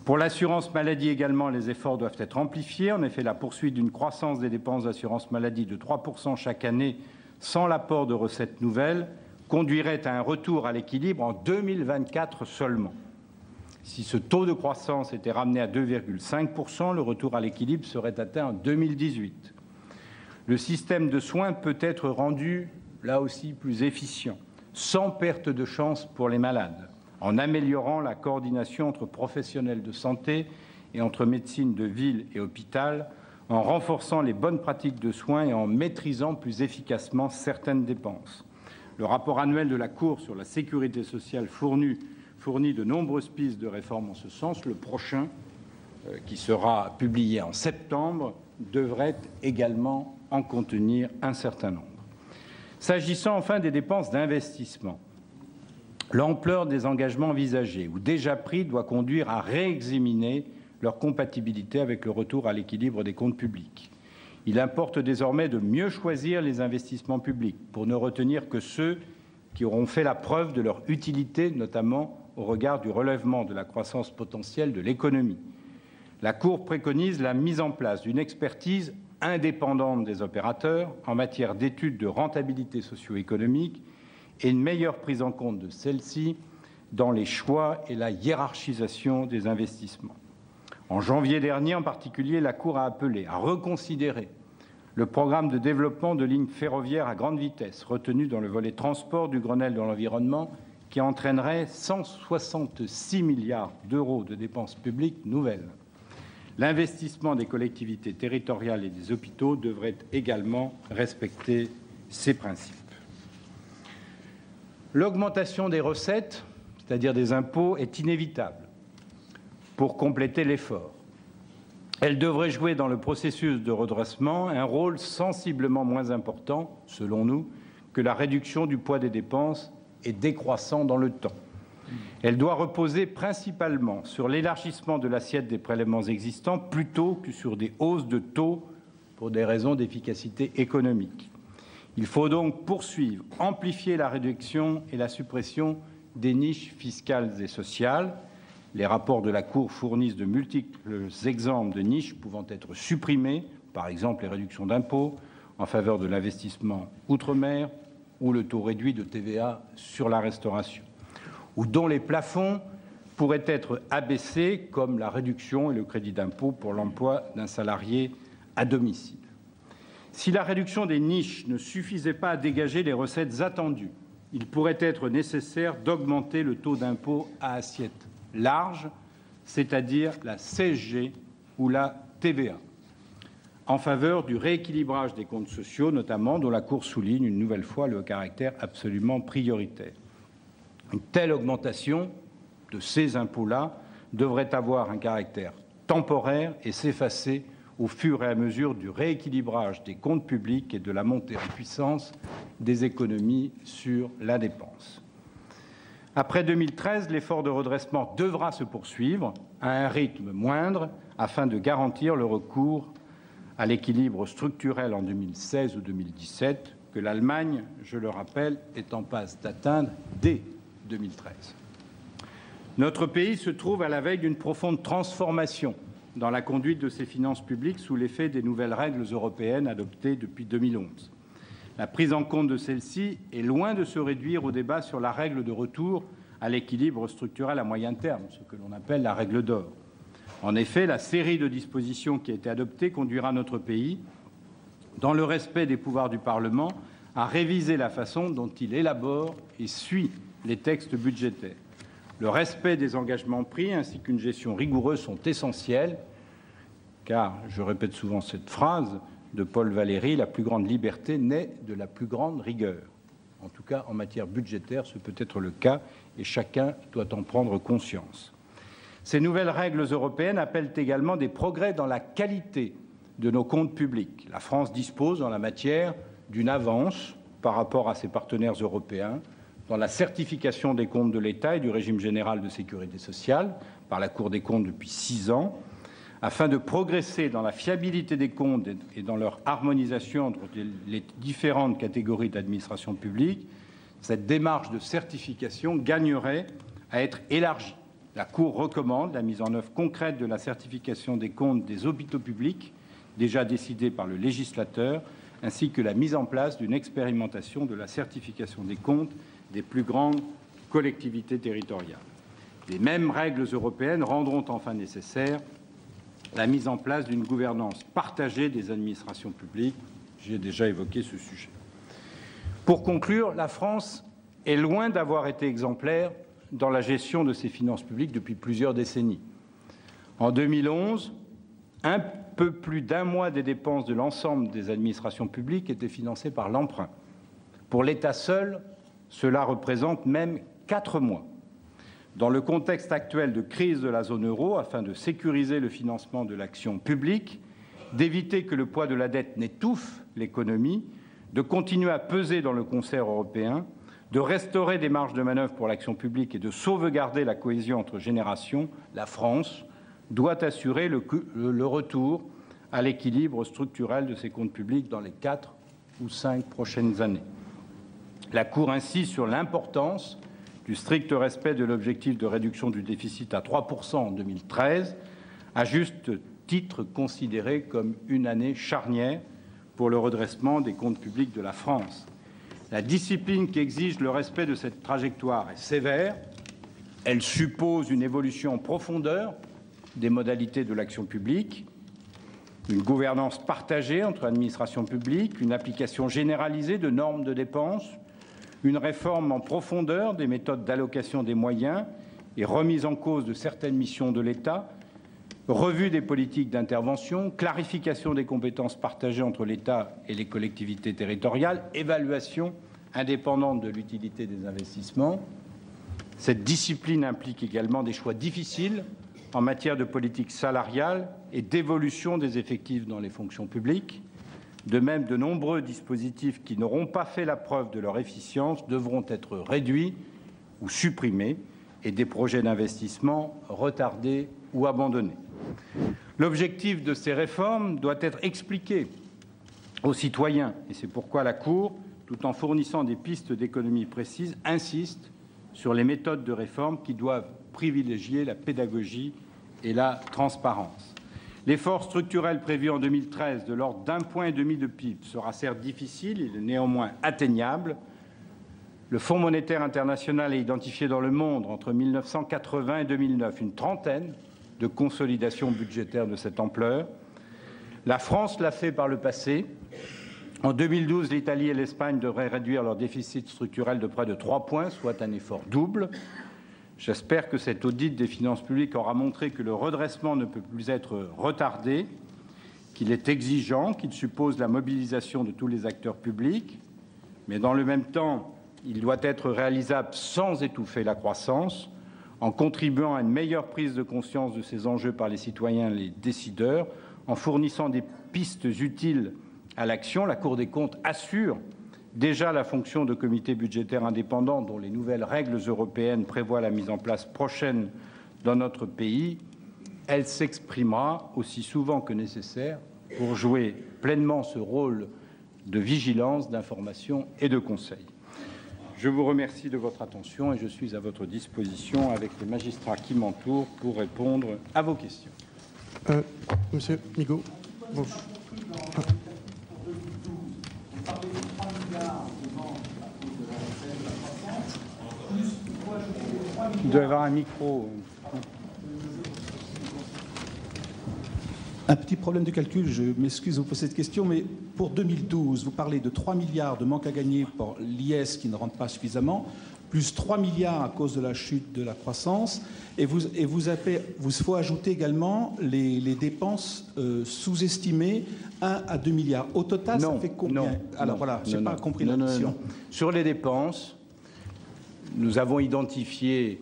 Pour l'assurance maladie également, les efforts doivent être amplifiés. En effet, la poursuite d'une croissance des dépenses d'assurance maladie de 3% chaque année sans l'apport de recettes nouvelles conduirait à un retour à l'équilibre en 2024 seulement. Si ce taux de croissance était ramené à 2,5%, le retour à l'équilibre serait atteint en 2018. Le système de soins peut être rendu, là aussi, plus efficient, sans perte de chance pour les malades, en améliorant la coordination entre professionnels de santé et entre médecine de ville et hôpital, en renforçant les bonnes pratiques de soins et en maîtrisant plus efficacement certaines dépenses. Le rapport annuel de la Cour sur la sécurité sociale fournit de nombreuses pistes de réforme en ce sens. Le prochain, qui sera publié en septembre, devrait également en contenir un certain nombre. S'agissant enfin des dépenses d'investissement, l'ampleur des engagements envisagés ou déjà pris doit conduire à réexaminer leur compatibilité avec le retour à l'équilibre des comptes publics. Il importe désormais de mieux choisir les investissements publics pour ne retenir que ceux qui auront fait la preuve de leur utilité, notamment au regard du relèvement de la croissance potentielle de l'économie. La Cour préconise la mise en place d'une expertise indépendante des opérateurs en matière d'études de rentabilité socio-économique et une meilleure prise en compte de celle-ci dans les choix et la hiérarchisation des investissements. En janvier dernier, en particulier, la Cour a appelé à reconsidérer le programme de développement de lignes ferroviaires à grande vitesse retenu dans le volet transport du Grenelle de l'environnement, qui entraînerait 166 milliards d'euros de dépenses publiques nouvelles. L'investissement des collectivités territoriales et des hôpitaux devrait également respecter ces principes. L'augmentation des recettes, c'est-à-dire des impôts, est inévitable pour compléter l'effort. Elle devrait jouer dans le processus de redressement un rôle sensiblement moins important, selon nous, que la réduction du poids des dépenses et décroissant dans le temps. Elle doit reposer principalement sur l'élargissement de l'assiette des prélèvements existants plutôt que sur des hausses de taux pour des raisons d'efficacité économique. Il faut donc poursuivre, amplifier la réduction et la suppression des niches fiscales et sociales. Les rapports de la Cour fournissent de multiples exemples de niches pouvant être supprimées, par exemple les réductions d'impôts en faveur de l'investissement outre-mer ou le taux réduit de TVA sur la restauration, ou dont les plafonds pourraient être abaissés, comme la réduction et le crédit d'impôt pour l'emploi d'un salarié à domicile. Si la réduction des niches ne suffisait pas à dégager les recettes attendues, il pourrait être nécessaire d'augmenter le taux d'impôt à assiette large, c'est-à-dire la CSG ou la TVA, en faveur du rééquilibrage des comptes sociaux, notamment, dont la Cour souligne une nouvelle fois le caractère absolument prioritaire. Une telle augmentation de ces impôts-là devrait avoir un caractère temporaire et s'effacer au fur et à mesure du rééquilibrage des comptes publics et de la montée en puissance des économies sur la dépense. Après 2013, l'effort de redressement devra se poursuivre à un rythme moindre afin de garantir le recours à l'équilibre structurel en 2016 ou 2017, que l'Allemagne, je le rappelle, est en passe d'atteindre dès 2013. Notre pays se trouve à la veille d'une profonde transformation dans la conduite de ses finances publiques sous l'effet des nouvelles règles européennes adoptées depuis 2011. La prise en compte de celle-ci est loin de se réduire au débat sur la règle de retour à l'équilibre structurel à moyen terme, ce que l'on appelle la règle d'or. En effet, la série de dispositions qui a été adoptée conduira notre pays, dans le respect des pouvoirs du Parlement, à réviser la façon dont il élabore et suit les textes budgétaires. Le respect des engagements pris ainsi qu'une gestion rigoureuse sont essentiels, car, je répète souvent cette phrase de Paul Valéry, la plus grande liberté naît de la plus grande rigueur. En tout cas, en matière budgétaire, ce peut être le cas et chacun doit en prendre conscience. Ces nouvelles règles européennes appellent également des progrès dans la qualité de nos comptes publics. La France dispose en la matière d'une avance par rapport à ses partenaires européens dans la certification des comptes de l'État et du régime général de sécurité sociale par la Cour des comptes depuis 6 ans. Afin de progresser dans la fiabilité des comptes et dans leur harmonisation entre les différentes catégories d'administration publique, cette démarche de certification gagnerait à être élargie. La Cour recommande la mise en œuvre concrète de la certification des comptes des hôpitaux publics, déjà décidée par le législateur, ainsi que la mise en place d'une expérimentation de la certification des comptes des plus grandes collectivités territoriales. Les mêmes règles européennes rendront enfin nécessaire la mise en place d'une gouvernance partagée des administrations publiques. J'ai déjà évoqué ce sujet. Pour conclure, la France est loin d'avoir été exemplaire dans la gestion de ses finances publiques depuis plusieurs décennies. En 2011, un peu plus d'un mois des dépenses de l'ensemble des administrations publiques étaient financées par l'emprunt. Pour l'État seul, cela représente même 4 mois. Dans le contexte actuel de crise de la zone euro, afin de sécuriser le financement de l'action publique, d'éviter que le poids de la dette n'étouffe l'économie, de continuer à peser dans le concert européen, de restaurer des marges de manœuvre pour l'action publique et de sauvegarder la cohésion entre générations, la France doit assurer le retour à l'équilibre structurel de ses comptes publics dans les 4 ou 5 prochaines années. La Cour insiste sur l'importance du strict respect de l'objectif de réduction du déficit à 3% en 2013, à juste titre considéré comme une année charnière pour le redressement des comptes publics de la France. La discipline qui exige le respect de cette trajectoire est sévère. Elle suppose une évolution en profondeur des modalités de l'action publique, une gouvernance partagée entre administrations publiques, une application généralisée de normes de dépenses, une réforme en profondeur des méthodes d'allocation des moyens et remise en cause de certaines missions de l'État, revue des politiques d'intervention, clarification des compétences partagées entre l'État et les collectivités territoriales, évaluation indépendante de l'utilité des investissements. Cette discipline implique également des choix difficiles en matière de politique salariale et d'évolution des effectifs dans les fonctions publiques. De même, de nombreux dispositifs qui n'auront pas fait la preuve de leur efficience devront être réduits ou supprimés et des projets d'investissement retardés ou abandonnés. L'objectif de ces réformes doit être expliqué aux citoyens et c'est pourquoi la Cour, tout en fournissant des pistes d'économie précises, insiste sur les méthodes de réforme qui doivent privilégier la pédagogie et la transparence. L'effort structurel prévu en 2013 de l'ordre d'1,5 point de PIB sera certes difficile, il est néanmoins atteignable. Le Fonds monétaire international a identifié dans le monde, entre 1980 et 2009, une trentaine de consolidations budgétaires de cette ampleur. La France l'a fait par le passé. En 2012, l'Italie et l'Espagne devraient réduire leur déficit structurel de près de 3 points, soit un effort double. J'espère que cet audit des finances publiques aura montré que le redressement ne peut plus être retardé, qu'il est exigeant, qu'il suppose la mobilisation de tous les acteurs publics, mais dans le même temps, il doit être réalisable sans étouffer la croissance, en contribuant à une meilleure prise de conscience de ces enjeux par les citoyens et les décideurs, en fournissant des pistes utiles à l'action. La Cour des comptes assure déjà la fonction de comité budgétaire indépendant dont les nouvelles règles européennes prévoient la mise en place prochaine dans notre pays. Elle s'exprimera aussi souvent que nécessaire pour jouer pleinement ce rôle de vigilance, d'information et de conseil. Je vous remercie de votre attention et je suis à votre disposition avec les magistrats qui m'entourent pour répondre à vos questions. Monsieur Migaud. Bon. Il doit y avoir un micro. Un petit problème de calcul, je m'excuse de vous poser cette question, mais pour 2012, vous parlez de 3 milliards de manque à gagner pour l'IS qui ne rentre pas suffisamment, plus 3 milliards à cause de la chute de la croissance, et vous faut ajouter également les dépenses sous-estimées 1 à 2 milliards. Au total, ça fait combien? Alors voilà, je n'ai pas compris la question. Sur les dépenses, nous avons identifié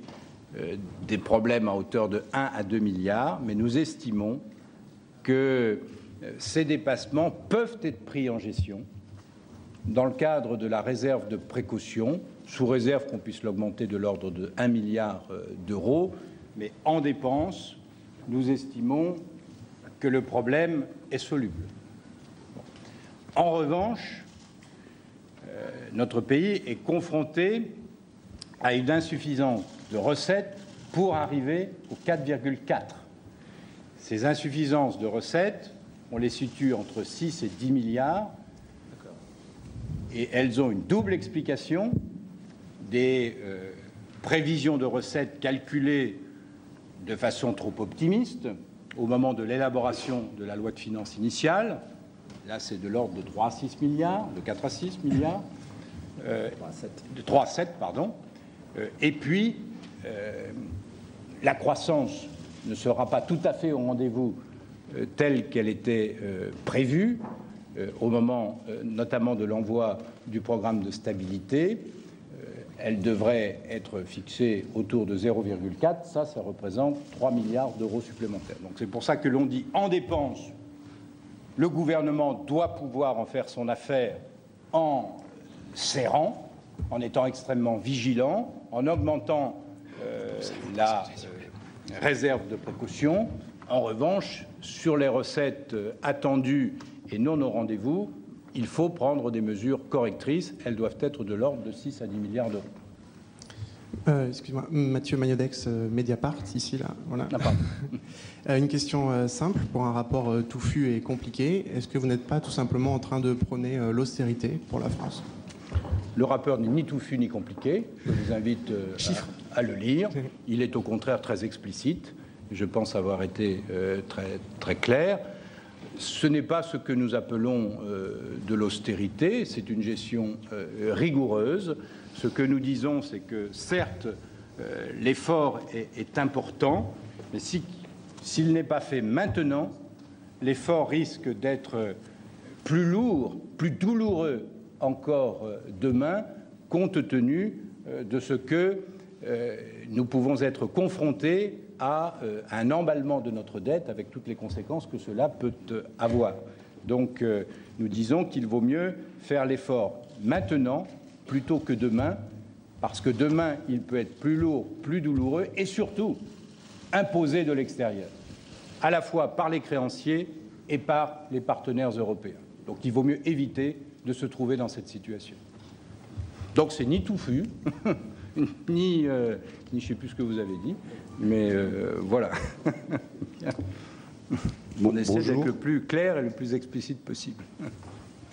des problèmes à hauteur de 1 à 2 milliards, mais nous estimons que ces dépassements peuvent être pris en gestion dans le cadre de la réserve de précaution, sous réserve qu'on puisse l'augmenter de l'ordre de 1 milliard d'euros. Mais en dépenses, nous estimons que le problème est soluble. En revanche, notre pays est confronté à une insuffisance de recettes pour arriver au 4,4. Ces insuffisances de recettes, on les situe entre 6 et 10 milliards. Et elles ont une double explication, des prévisions de recettes calculées de façon trop optimiste au moment de l'élaboration de la loi de finances initiale. Là, c'est de l'ordre de 3 à 6 milliards, de 4 à 6 milliards, de 3 à 7, pardon. Et puis, la croissance ne sera pas tout à fait au rendez-vous telle qu'elle était prévue au moment notamment de l'envoi du programme de stabilité. Elle devrait être fixée autour de 0,4. Ça représente 3 milliards d'euros supplémentaires. Donc c'est pour ça que l'on dit en dépenses, le gouvernement doit pouvoir en faire son affaire en serrant, en étant extrêmement vigilant, en augmentant la réserve de précaution. En revanche, sur les recettes attendues et non au rendez-vous, il faut prendre des mesures correctrices. Elles doivent être de l'ordre de 6 à 10 milliards d'euros. Excuse-moi, Mathieu Magnodex, Mediapart, ici, là. Voilà. Une question simple pour un rapport touffu et compliqué. Est-ce que vous n'êtes pas tout simplement en train de prôner l'austérité pour la France? Le rapport n'est ni touffu ni compliqué. Je vous invite à le lire. Il est au contraire très explicite Je pense avoir été très clair. Ce n'est pas ce que nous appelons de l'austérité, c'est une gestion rigoureuse. Ce que nous disons, c'est que certes, l'effort est important, mais s'il n'est pas fait maintenant, l'effort risque d'être plus lourd, plus douloureux encore demain, compte tenu de ce que nous pouvons être confrontés à un emballement de notre dette avec toutes les conséquences que cela peut avoir. Donc nous disons qu'il vaut mieux faire l'effort maintenant plutôt que demain, parce que demain il peut être plus lourd, plus douloureux et surtout imposé de l'extérieur, à la fois par les créanciers et par les partenaires européens. Donc il vaut mieux éviter de se trouver dans cette situation. Donc c'est ni touffu, ni je ne sais plus ce que vous avez dit, mais voilà. On essaie d'être le plus clair et le plus explicite possible.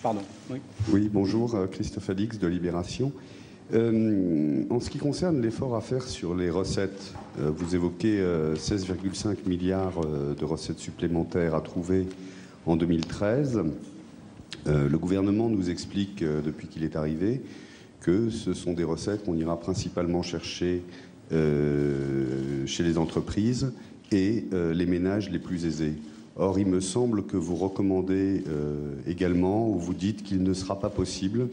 Pardon. Oui, oui, bonjour, Christophe Alix de Libération. En ce qui concerne l'effort à faire sur les recettes, vous évoquez 16,5 milliards de recettes supplémentaires à trouver en 2013. Le gouvernement nous explique, depuis qu'il est arrivé, que ce sont des recettes qu'on ira principalement chercher chez les entreprises et les ménages les plus aisés. Or, il me semble que vous recommandez également, ou vous dites qu'il ne sera pas possible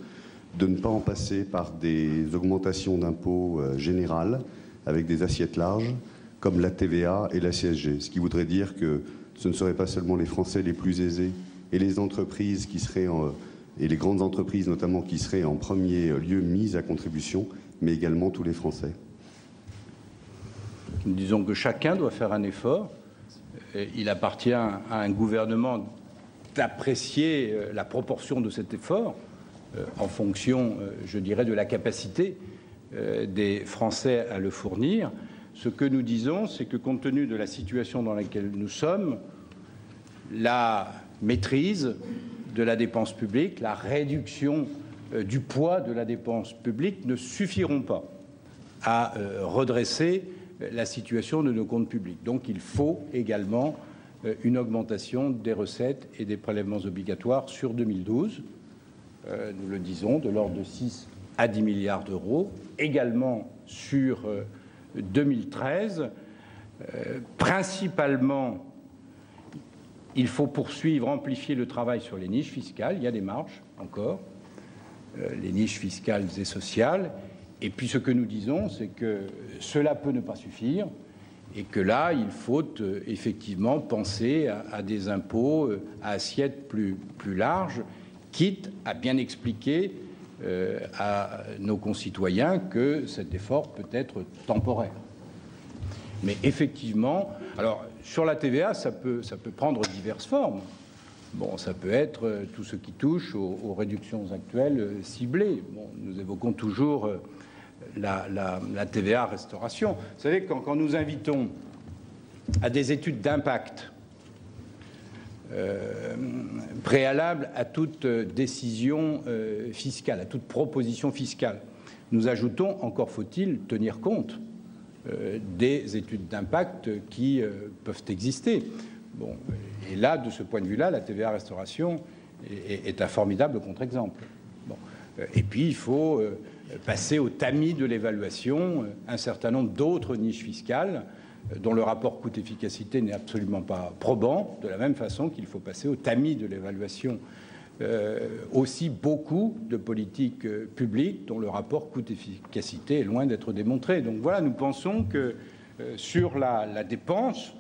de ne pas en passer par des augmentations d'impôts générales avec des assiettes larges, comme la TVA et la CSG. Ce qui voudrait dire que ce ne seraient pas seulement les Français les plus aisés et les entreprises qui seraient, et les grandes entreprises notamment, qui seraient en premier lieu mises à contribution, mais également tous les Français. Disons que chacun doit faire un effort. Il appartient à un gouvernement d'apprécier la proportion de cet effort en fonction, je dirais, de la capacité des Français à le fournir. Ce que nous disons, c'est que compte tenu de la situation dans laquelle nous sommes, la maîtrise de la dépense publique, la réduction du poids de la dépense publique ne suffiront pas à redresser la situation de nos comptes publics. Donc il faut également une augmentation des recettes et des prélèvements obligatoires sur 2012. Nous le disons, de l'ordre de 6 à 10 milliards d'euros, également sur 2013. Principalement, il faut poursuivre, amplifier le travail sur les niches fiscales. Il y a des marges encore, les niches fiscales et sociales. Et puis ce que nous disons, c'est que cela peut ne pas suffire et que là, il faut effectivement penser à des impôts à assiette plus large, quitte à bien expliquer à nos concitoyens que cet effort peut être temporaire. Mais effectivement, alors sur la TVA, ça peut prendre diverses formes. Bon, ça peut être tout ce qui touche aux réductions actuelles ciblées. Bon, nous évoquons toujours la TVA restauration. Vous savez, quand nous invitons à des études d'impact préalables à toute décision fiscale, à toute proposition fiscale, nous ajoutons, encore faut-il tenir compte des études d'impact qui peuvent exister. Bon, et là, de ce point de vue-là, la TVA restauration est un formidable contre-exemple. Bon. Et puis, il faut passer au tamis de l'évaluation un certain nombre d'autres niches fiscales dont le rapport coût-efficacité n'est absolument pas probant, de la même façon qu'il faut passer au tamis de l'évaluation aussi beaucoup de politiques publiques dont le rapport coût-efficacité est loin d'être démontré. Donc voilà, nous pensons que sur la dépense,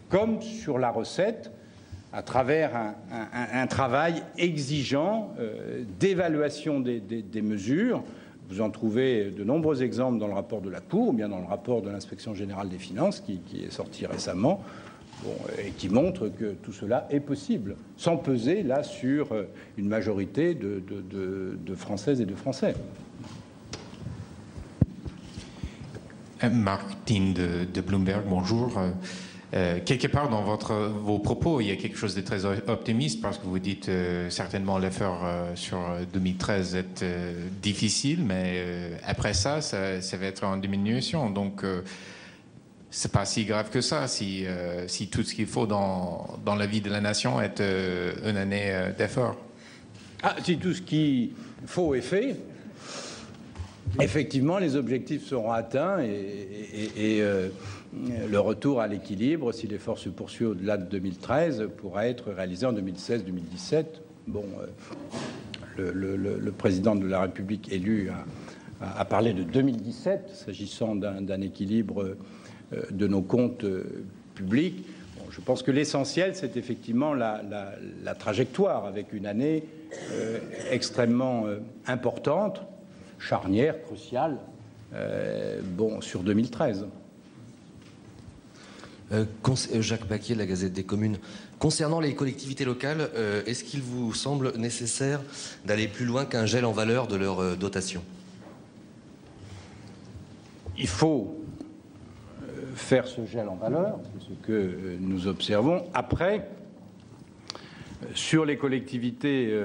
comme sur la recette, à travers un travail exigeant d'évaluation des mesures. Vous en trouvez de nombreux exemples dans le rapport de la Cour ou bien dans le rapport de l'Inspection générale des finances qui est sorti récemment, et qui montre que tout cela est possible, sans peser là sur une majorité de Françaises et de Français. Martine de Bloomberg, bonjour. Quelque part dans vos propos, il y a quelque chose de très optimiste parce que vous dites certainement l'effort sur 2013 est difficile, mais après ça va être en diminution. Donc, c'est pas si grave que ça si tout ce qu'il faut dans la vie de la nation est une année d'effort. Ah, si tout ce qu'il faut est fait, effectivement, les objectifs seront atteints et le retour à l'équilibre, si l'effort se poursuit au-delà de 2013, pourra être réalisé en 2016-2017. Bon, le président de la République élu a parlé de 2017, s'agissant d'un équilibre de nos comptes publics. Bon, je pense que l'essentiel, c'est effectivement la trajectoire, avec une année extrêmement importante, charnière, cruciale, sur 2013. Jacques Baquier, de la Gazette des Communes. Concernant les collectivités locales, est-ce qu'il vous semble nécessaire d'aller plus loin qu'un gel en valeur de leur dotation? Il faut faire ce gel en valeur, c'est ce que nous observons. Après, sur les collectivités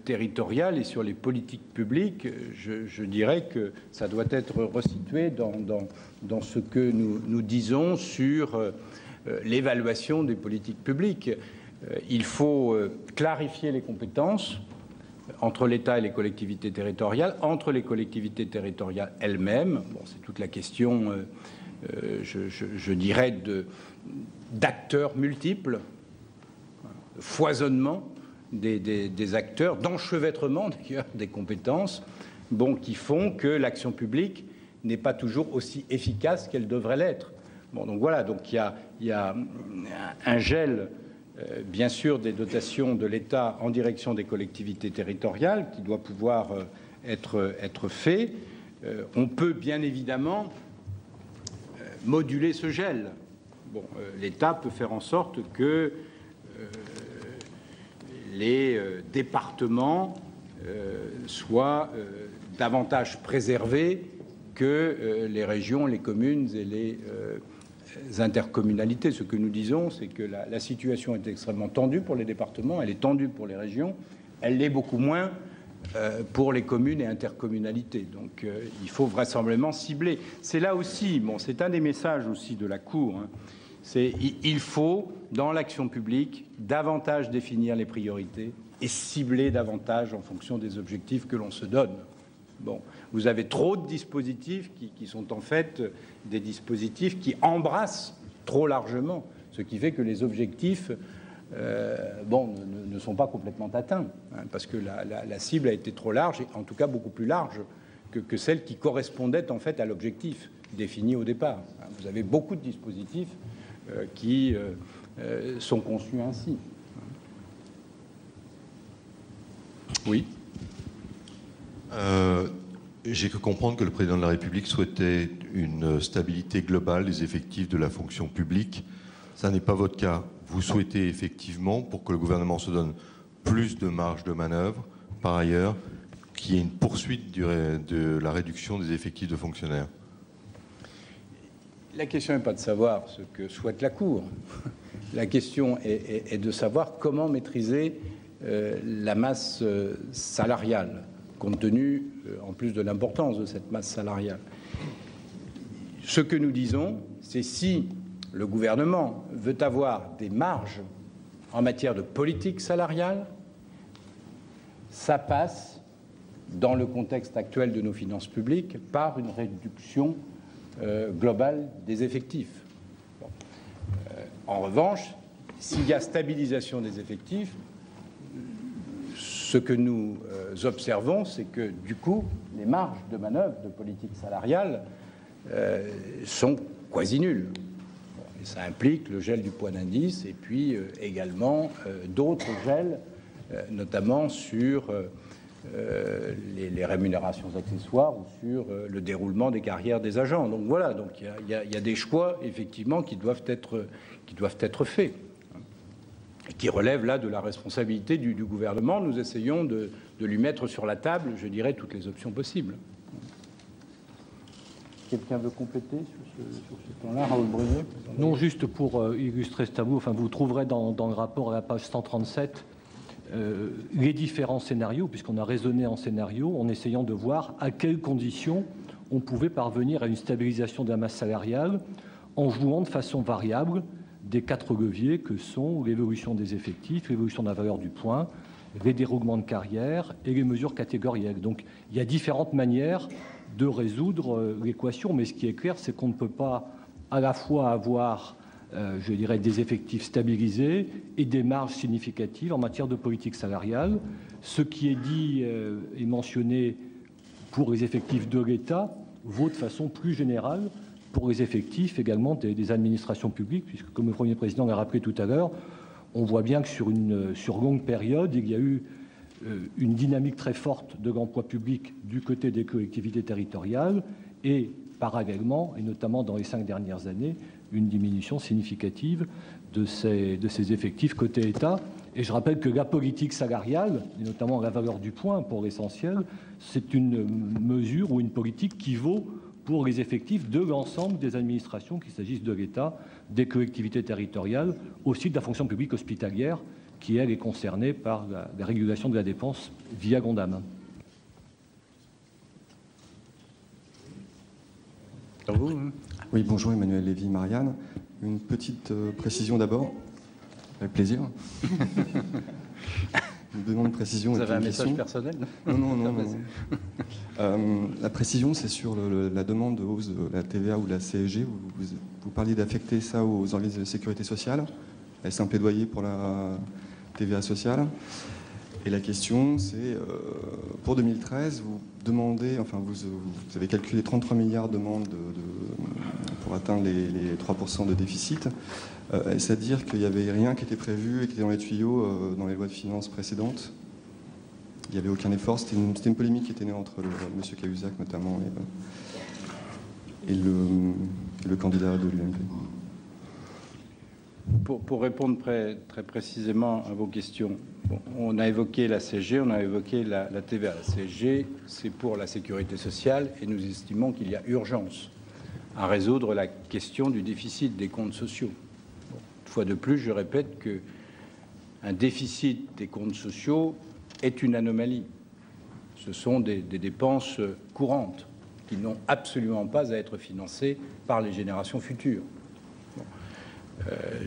territoriales et sur les politiques publiques, je dirais que ça doit être resitué dans ce que nous disons sur l'évaluation des politiques publiques. Il faut clarifier les compétences entre l'État et les collectivités territoriales, entre les collectivités territoriales elles-mêmes. Bon, c'est toute la question, je dirais, d'acteurs multiples, foisonnement des acteurs, d'enchevêtrement d'ailleurs des compétences, qui font que l'action publique n'est pas toujours aussi efficace qu'elle devrait l'être. Bon, donc voilà, donc il y a un gel, bien sûr, des dotations de l'État en direction des collectivités territoriales qui doit pouvoir être fait. On peut bien évidemment moduler ce gel. Bon, l'État peut faire en sorte que les départements soient davantage préservés que les régions, les communes et les intercommunalités. Ce que nous disons, c'est que la situation est extrêmement tendue pour les départements, elle est tendue pour les régions, elle l'est beaucoup moins pour les communes et intercommunalités. Donc il faut vraisemblablement cibler. C'est là aussi, c'est un des messages aussi de la Cour, hein, c'est il faut, dans l'action publique, davantage définir les priorités et cibler davantage en fonction des objectifs que l'on se donne. Bon, vous avez trop de dispositifs qui sont en fait des dispositifs qui embrassent trop largement, ce qui fait que les objectifs ne sont pas complètement atteints, hein, parce que la cible a été trop large, et en tout cas beaucoup plus large que celle qui correspondait en fait à l'objectif défini au départ. Vous avez beaucoup de dispositifs qui sont conçus ainsi. Oui. J'ai cru comprendre que le président de la République souhaitait une stabilité globale des effectifs de la fonction publique. Ça n'est pas votre cas. Vous souhaitez effectivement, pour que le gouvernement se donne plus de marge de manœuvre, par ailleurs, qu'il y ait une poursuite de la réduction des effectifs de fonctionnaires. La question n'est pas de savoir ce que souhaite la Cour. La question est de savoir comment maîtriser la masse salariale, compte tenu, en plus de l'importance de cette masse salariale. Ce que nous disons, c'est si le gouvernement veut avoir des marges en matière de politique salariale, ça passe, dans le contexte actuel de nos finances publiques, par une réduction globale des effectifs. Bon. En revanche, s'il y a stabilisation des effectifs, ce que nous observons, c'est que, du coup, les marges de manœuvre de politique salariale sont quasi nulles. Bon, et ça implique le gel du point d'indice et puis également d'autres gels, notamment sur les rémunérations accessoires ou sur le déroulement des carrières des agents. Donc voilà, donc il y a des choix, effectivement, qui doivent être faits, qui relève là de la responsabilité du gouvernement. Nous essayons de lui mettre sur la table, je dirais, toutes les options possibles. Quelqu'un veut compléter sur ce plan-là, Raoul Brunet? Non, juste pour illustrer ce tableau, enfin, vous trouverez dans le rapport à la page 137 les différents scénarios, puisqu'on a raisonné en scénario, en essayant de voir à quelles conditions on pouvait parvenir à une stabilisation de la masse salariale, en jouant de façon variable des 4 leviers que sont l'évolution des effectifs, l'évolution de la valeur du point, les déroulements de carrière et les mesures catégorielles. Donc il y a différentes manières de résoudre l'équation, mais ce qui est clair, c'est qu'on ne peut pas à la fois avoir, je dirais, des effectifs stabilisés et des marges significatives en matière de politique salariale. Ce qui est dit et mentionné pour les effectifs de l'État vaut de façon plus générale pour les effectifs également des administrations publiques, puisque, comme le Premier Président l'a rappelé tout à l'heure, on voit bien que sur longue période, il y a eu une dynamique très forte de l'emploi public du côté des collectivités territoriales et, parallèlement, et notamment dans les 5 dernières années, une diminution significative de ces effectifs côté État. Et je rappelle que la politique salariale, et notamment la valeur du point pour l'essentiel, c'est une mesure ou une politique qui vaut pour les effectifs de l'ensemble des administrations, qu'il s'agisse de l'État, des collectivités territoriales, aussi de la fonction publique hospitalière, qui, elle, est concernée par la régulation de la dépense via l'ONDAM. Oui, bonjour, Emmanuel Lévy-Marianne. Une petite précision d'abord, avec plaisir. Une demande de précision. Vous avez un question. message personnel? Non. La précision, c'est sur la demande de hausse de la TVA ou de la CSG. Vous parliez d'affecter ça aux organismes de sécurité sociale. Est-ce un plaidoyer pour la TVA sociale? Et la question, c'est, pour 2013, vous demandez, enfin, vous avez calculé 33 milliards de demandes pour atteindre les 3% de déficit. Est-ce à dire qu'il n'y avait rien qui était prévu et qui était dans les tuyaux dans les lois de finances précédentes? Il n'y avait aucun effort. C'était une polémique qui était née entre M. Cahuzac notamment et le candidat de l'UMP. Pour répondre très précisément à vos questions, on a évoqué la CSG, on a évoqué la TVA. La CSG, c'est pour la sécurité sociale et nous estimons qu'il y a urgence à résoudre la question du déficit des comptes sociaux. Une fois de plus, je répète qu'un déficit des comptes sociaux est une anomalie. Ce sont des dépenses courantes qui n'ont absolument pas à être financées par les générations futures.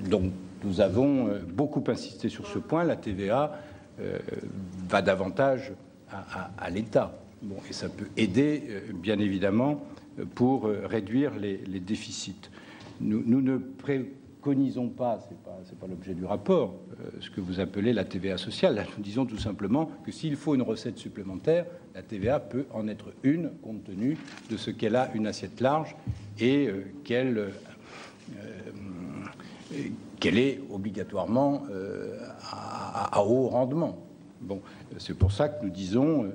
Donc, nous avons beaucoup insisté sur ce point. La TVA va davantage à l'État. Bon, et ça peut aider, bien évidemment, pour réduire les déficits. Nous ne préconisons pas, c'est pas l'objet du rapport, ce que vous appelez la TVA sociale. Là, nous disons tout simplement que s'il faut une recette supplémentaire, la TVA peut en être une, compte tenu de ce qu'elle a une assiette large et qu'elle est obligatoirement à haut rendement. Bon, c'est pour ça que nous disons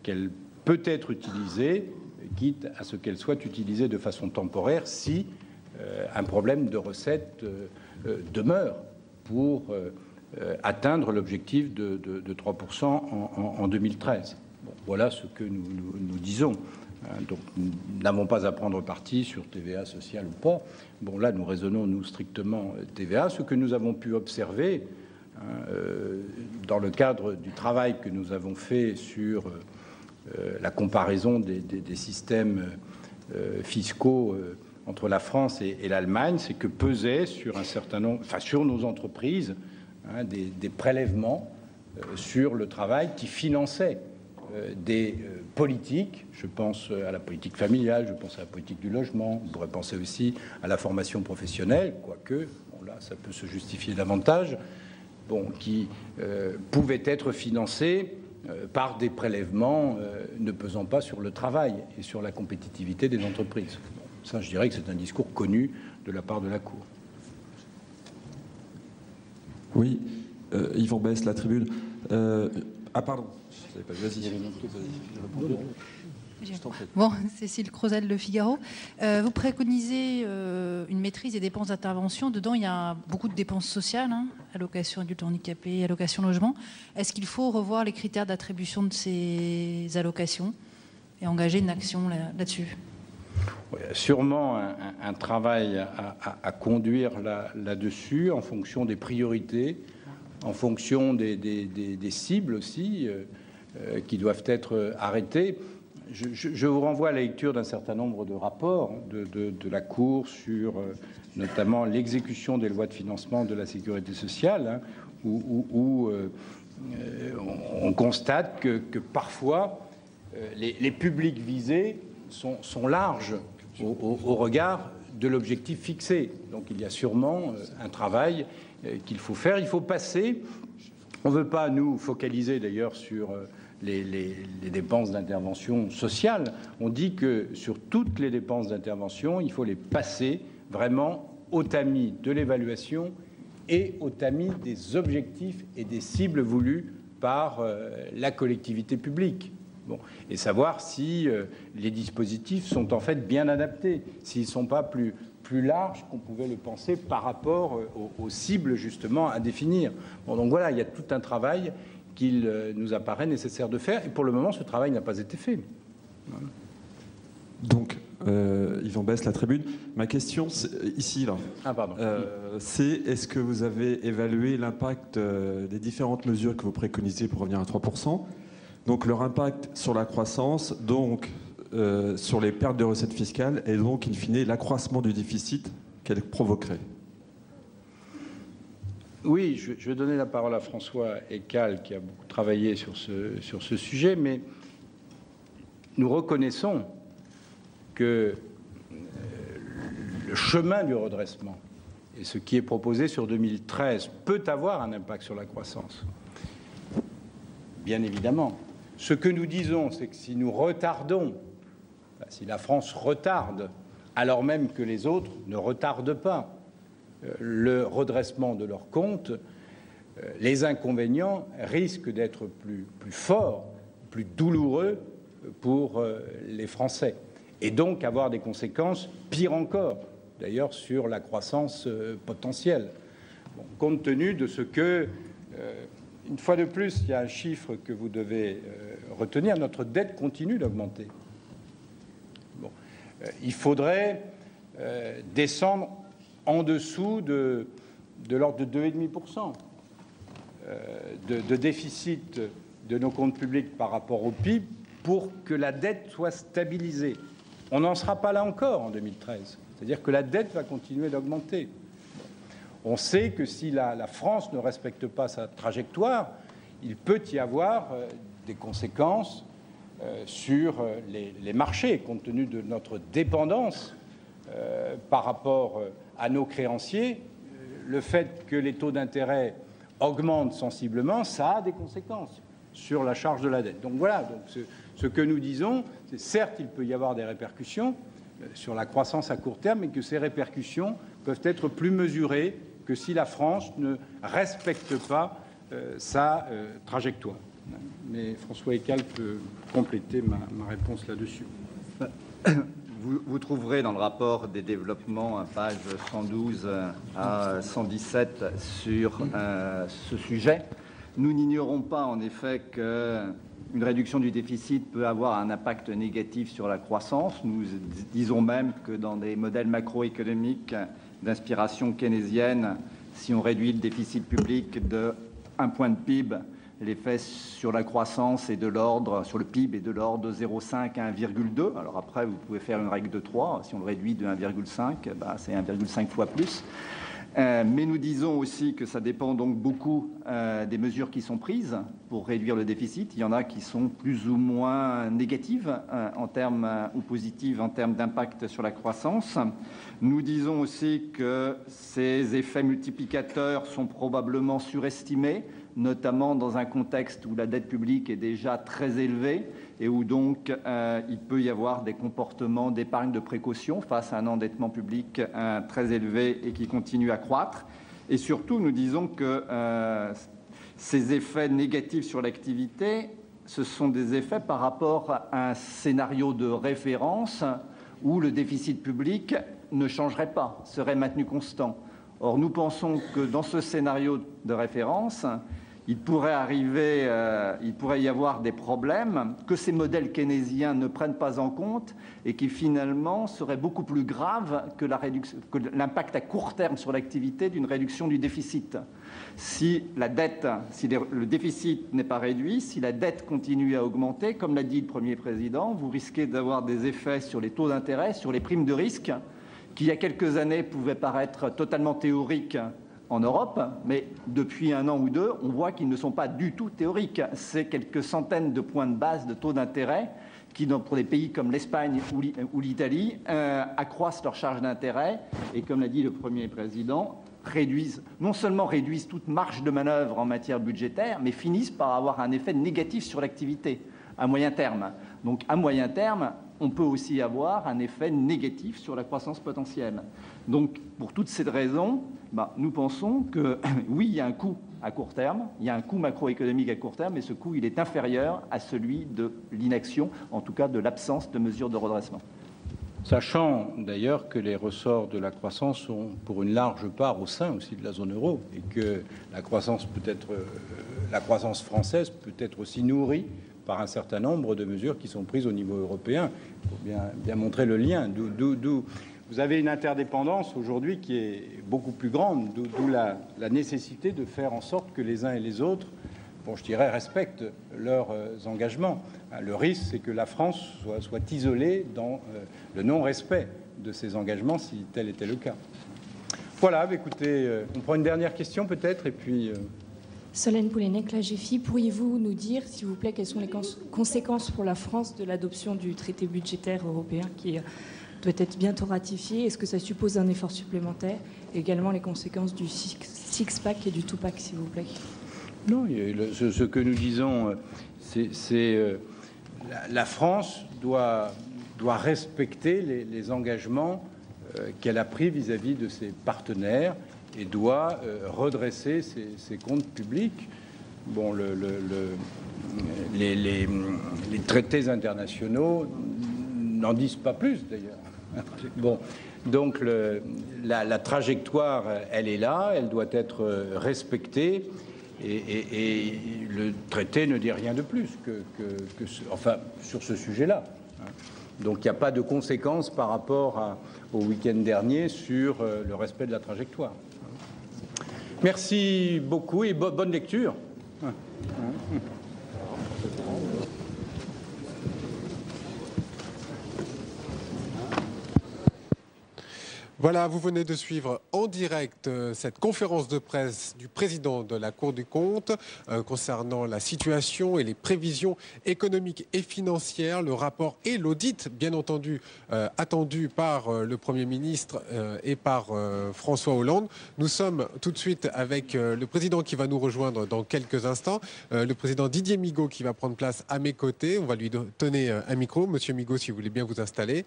qu'elle peut être utilisée, quitte à ce qu'elle soit utilisée de façon temporaire si un problème de recette demeure pour atteindre l'objectif de 3% en 2013. Bon, voilà ce que nous disons. Donc, nous n'avons pas à prendre parti sur TVA sociale ou pas. Bon, là, nous raisonnons, nous, strictement TVA. Ce que nous avons pu observer dans le cadre du travail que nous avons fait sur la comparaison des systèmes fiscaux entre la France et l'Allemagne, c'est que pesait sur un certain nombre, enfin, sur nos entreprises, des prélèvements sur le travail qui finançaient des politiques, je pense à la politique familiale, je pense à la politique du logement, on pourrait penser aussi à la formation professionnelle, quoique, bon, là, ça peut se justifier davantage, bon, qui pouvaient être financés par des prélèvements ne pesant pas sur le travail et sur la compétitivité des entreprises. Bon, ça, je dirais que c'est un discours connu de la part de la Cour. Oui, Yvan Besse, La Tribune. Ah, pardon. Vas-y. Bon, Cécile Crozel, Le Figaro. Vous préconisez une maîtrise des dépenses d'intervention. Dedans, il y a beaucoup de dépenses sociales, allocation adulte handicapé, allocation logement. Est-ce qu'il faut revoir les critères d'attribution de ces allocations et engager une action là-dessus? Oui, sûrement un travail à conduire là-dessus en fonction des priorités, en fonction des cibles aussi, qui doivent être arrêtées. Je vous renvoie à la lecture d'un certain nombre de rapports de la Cour sur notamment l'exécution des lois de financement de la sécurité sociale, où on constate que parfois les publics visés sont larges au regard de l'objectif fixé. Donc il y a sûrement un travail qu'il faut faire. Il faut passer. On ne veut pas nous focaliser d'ailleurs sur les dépenses d'intervention sociale. On dit que sur toutes les dépenses d'intervention, il faut les passer vraiment au tamis de l'évaluation et au tamis des objectifs et des cibles voulues par la collectivité publique. Bon. Et savoir si les dispositifs sont en fait bien adaptés, s'ils ne sont pas plus larges qu'on pouvait le penser par rapport aux cibles justement à définir. Bon, donc voilà, il y a tout un travail qu'il nous apparaît nécessaire de faire, et pour le moment, ce travail n'a pas été fait. Voilà. Donc, Yvan Besse, la tribune. Ma question, ici, là, c'est est-ce que vous avez évalué l'impact des différentes mesures que vous préconisez pour revenir à 3%, donc leur impact sur la croissance, donc sur les pertes de recettes fiscales, et donc, in fine, l'accroissement du déficit qu'elle provoquerait? Oui, je vais donner la parole à François Ekal, qui a beaucoup travaillé sur ce sujet, mais nous reconnaissons que le chemin du redressement et ce qui est proposé sur 2013 peut avoir un impact sur la croissance. Bien évidemment. Ce que nous disons, c'est que si nous retardons, si la France retarde, alors même que les autres ne retardent pas le redressement de leurs comptes, les inconvénients risquent d'être plus forts, plus douloureux pour les Français, et donc avoir des conséquences pires encore, d'ailleurs, sur la croissance potentielle. Bon, compte tenu de ce que, une fois de plus, il y a un chiffre que vous devez retenir, notre dette continue d'augmenter. Bon, il faudrait descendre en dessous de l'ordre de 2,5% de déficit de nos comptes publics par rapport au PIB pour que la dette soit stabilisée. On n'en sera pas là encore en 2013. C'est-à-dire que la dette va continuer d'augmenter. On sait que si la France ne respecte pas sa trajectoire, il peut y avoir des conséquences sur les marchés, compte tenu de notre dépendance par rapport à nos créanciers. Le fait que les taux d'intérêt augmentent sensiblement, ça a des conséquences sur la charge de la dette. Donc voilà, donc ce que nous disons, c'est certes, il peut y avoir des répercussions sur la croissance à court terme, mais que ces répercussions peuvent être plus mesurées que si la France ne respecte pas sa trajectoire. Mais François Ekal peut compléter ma réponse là-dessus. Vous trouverez dans le rapport des développements, page 112 à 117, sur ce sujet. Nous n'ignorons pas, en effet, qu'une réduction du déficit peut avoir un impact négatif sur la croissance. Nous disons même que dans des modèles macroéconomiques d'inspiration keynésienne, si on réduit le déficit public de 1 point de PIB, l'effet sur la croissance est de l'ordre, sur le PIB est de l'ordre de 0,5 à 1,2. Alors après, vous pouvez faire une règle de 3. Si on le réduit de 1,5, c'est 1,5 fois plus. Mais nous disons aussi que ça dépend donc beaucoup des mesures qui sont prises pour réduire le déficit. Il y en a qui sont plus ou moins négatives en termes ou positives en termes d'impact sur la croissance. Nous disons aussi que ces effets multiplicateurs sont probablement surestimés, notamment dans un contexte où la dette publique est déjà très élevée et où donc il peut y avoir des comportements d'épargne de précaution face à un endettement public très élevé et qui continue à croître. Et surtout, nous disons que ces effets négatifs sur l'activité, ce sont des effets par rapport à un scénario de référence où le déficit public ne changerait pas, serait maintenu constant. Or, nous pensons que dans ce scénario de référence, il pourrait y avoir des problèmes que ces modèles keynésiens ne prennent pas en compte et qui finalement seraient beaucoup plus graves que l'impact à court terme sur l'activité d'une réduction du déficit. Si le déficit n'est pas réduit, si la dette continue à augmenter, comme l'a dit le Premier Président, vous risquez d'avoir des effets sur les taux d'intérêt, sur les primes de risque, qui il y a quelques années pouvaient paraître totalement théoriques en Europe, mais depuis 1 an ou 2, on voit qu'ils ne sont pas du tout théoriques. C'est quelques centaines de points de base de taux d'intérêt qui, pour des pays comme l'Espagne ou l'Italie, accroissent leur charge d'intérêt et, comme l'a dit le Premier Président, non seulement réduisent toute marge de manœuvre en matière budgétaire, mais finissent par avoir un effet négatif sur l'activité à moyen terme. Donc à moyen terme, on peut aussi avoir un effet négatif sur la croissance potentielle. Donc pour toutes ces raisons, nous pensons que oui, il y a un coût à court terme, il y a un coût macroéconomique à court terme, mais ce coût, il est inférieur à celui de l'inaction, en tout cas de l'absence de mesures de redressement. Sachant d'ailleurs que les ressorts de la croissance sont pour une large part au sein aussi de la zone euro et que la croissance française peut être aussi nourrie par un certain nombre de mesures qui sont prises au niveau européen. Il faut bien montrer le lien. Vous avez une interdépendance aujourd'hui qui est beaucoup plus grande, d'où la nécessité de faire en sorte que les uns et les autres, je dirais, respectent leurs engagements. Le risque, c'est que la France soit isolée dans le non-respect de ses engagements, si tel était le cas. Voilà, écoutez, on prend une dernière question peut-être, et puis... Solène Poulenec, la GFI, pourriez-vous nous dire, s'il vous plaît, quelles sont les conséquences pour la France de l'adoption du traité budgétaire européen qui doit être bientôt ratifié? Est-ce que ça suppose un effort supplémentaire? Et également les conséquences du six-pack et du two-pack, s'il vous plaît. Non, ce que nous disons, c'est la France doit respecter les engagements qu'elle a pris vis-à-vis de ses partenaires et doit redresser ses comptes publics. Bon, les traités internationaux n'en disent pas plus, d'ailleurs. Bon, donc la trajectoire, elle est là, elle doit être respectée, et le traité ne dit rien de plus enfin, sur ce sujet-là. Donc il n'y a pas de conséquences par rapport au week-end dernier sur le respect de la trajectoire. Merci beaucoup et bonne lecture. Voilà, vous venez de suivre en direct cette conférence de presse du président de la Cour des comptes concernant la situation et les prévisions économiques et financières, le rapport et l'audit, bien entendu, attendu par le Premier ministre et par François Hollande. Nous sommes tout de suite avec le président qui va nous rejoindre dans quelques instants, le président Didier Migaud qui va prendre place à mes côtés. On va lui donner un micro. Monsieur Migaud, si vous voulez bien vous installer.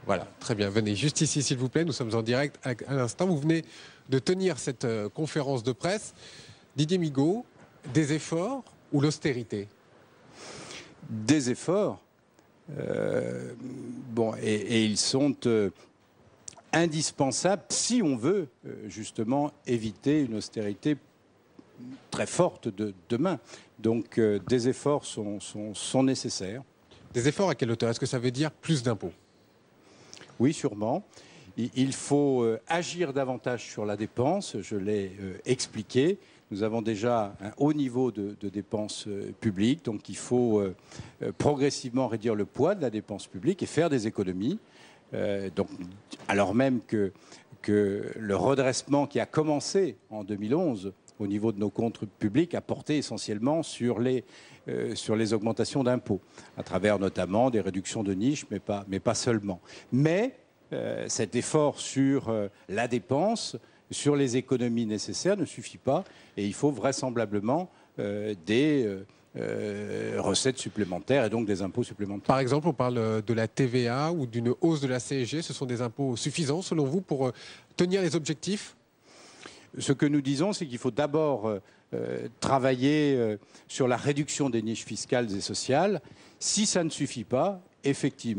Voilà, très bien. Venez juste ici, s'il vous plaît. Nous sommes en direct à l'instant. Vous venez de tenir cette conférence de presse. Didier Migaud, des efforts ou l'austérité? Des efforts. Et ils sont indispensables si on veut justement éviter une austérité très forte de demain. Donc des efforts sont nécessaires. Des efforts à quelle hauteur? Est-ce que ça veut dire plus d'impôts? Oui, sûrement. Il faut agir davantage sur la dépense, je l'ai expliqué. Nous avons déjà un haut niveau de dépenses publiques, donc il faut progressivement réduire le poids de la dépense publique et faire des économies. Alors même que le redressement qui a commencé en 2011 au niveau de nos comptes publics a porté essentiellement sur les augmentations d'impôts, à travers notamment des réductions de niches, mais pas seulement. Mais cet effort sur la dépense, sur les économies nécessaires ne suffit pas, et il faut vraisemblablement des recettes supplémentaires et donc des impôts supplémentaires. Par exemple, on parle de la TVA ou d'une hausse de la CSG. Ce sont des impôts suffisants, selon vous, pour tenir les objectifs? Ce que nous disons, c'est qu'il faut d'abord travailler sur la réduction des niches fiscales et sociales. Si ça ne suffit pas, effectivement,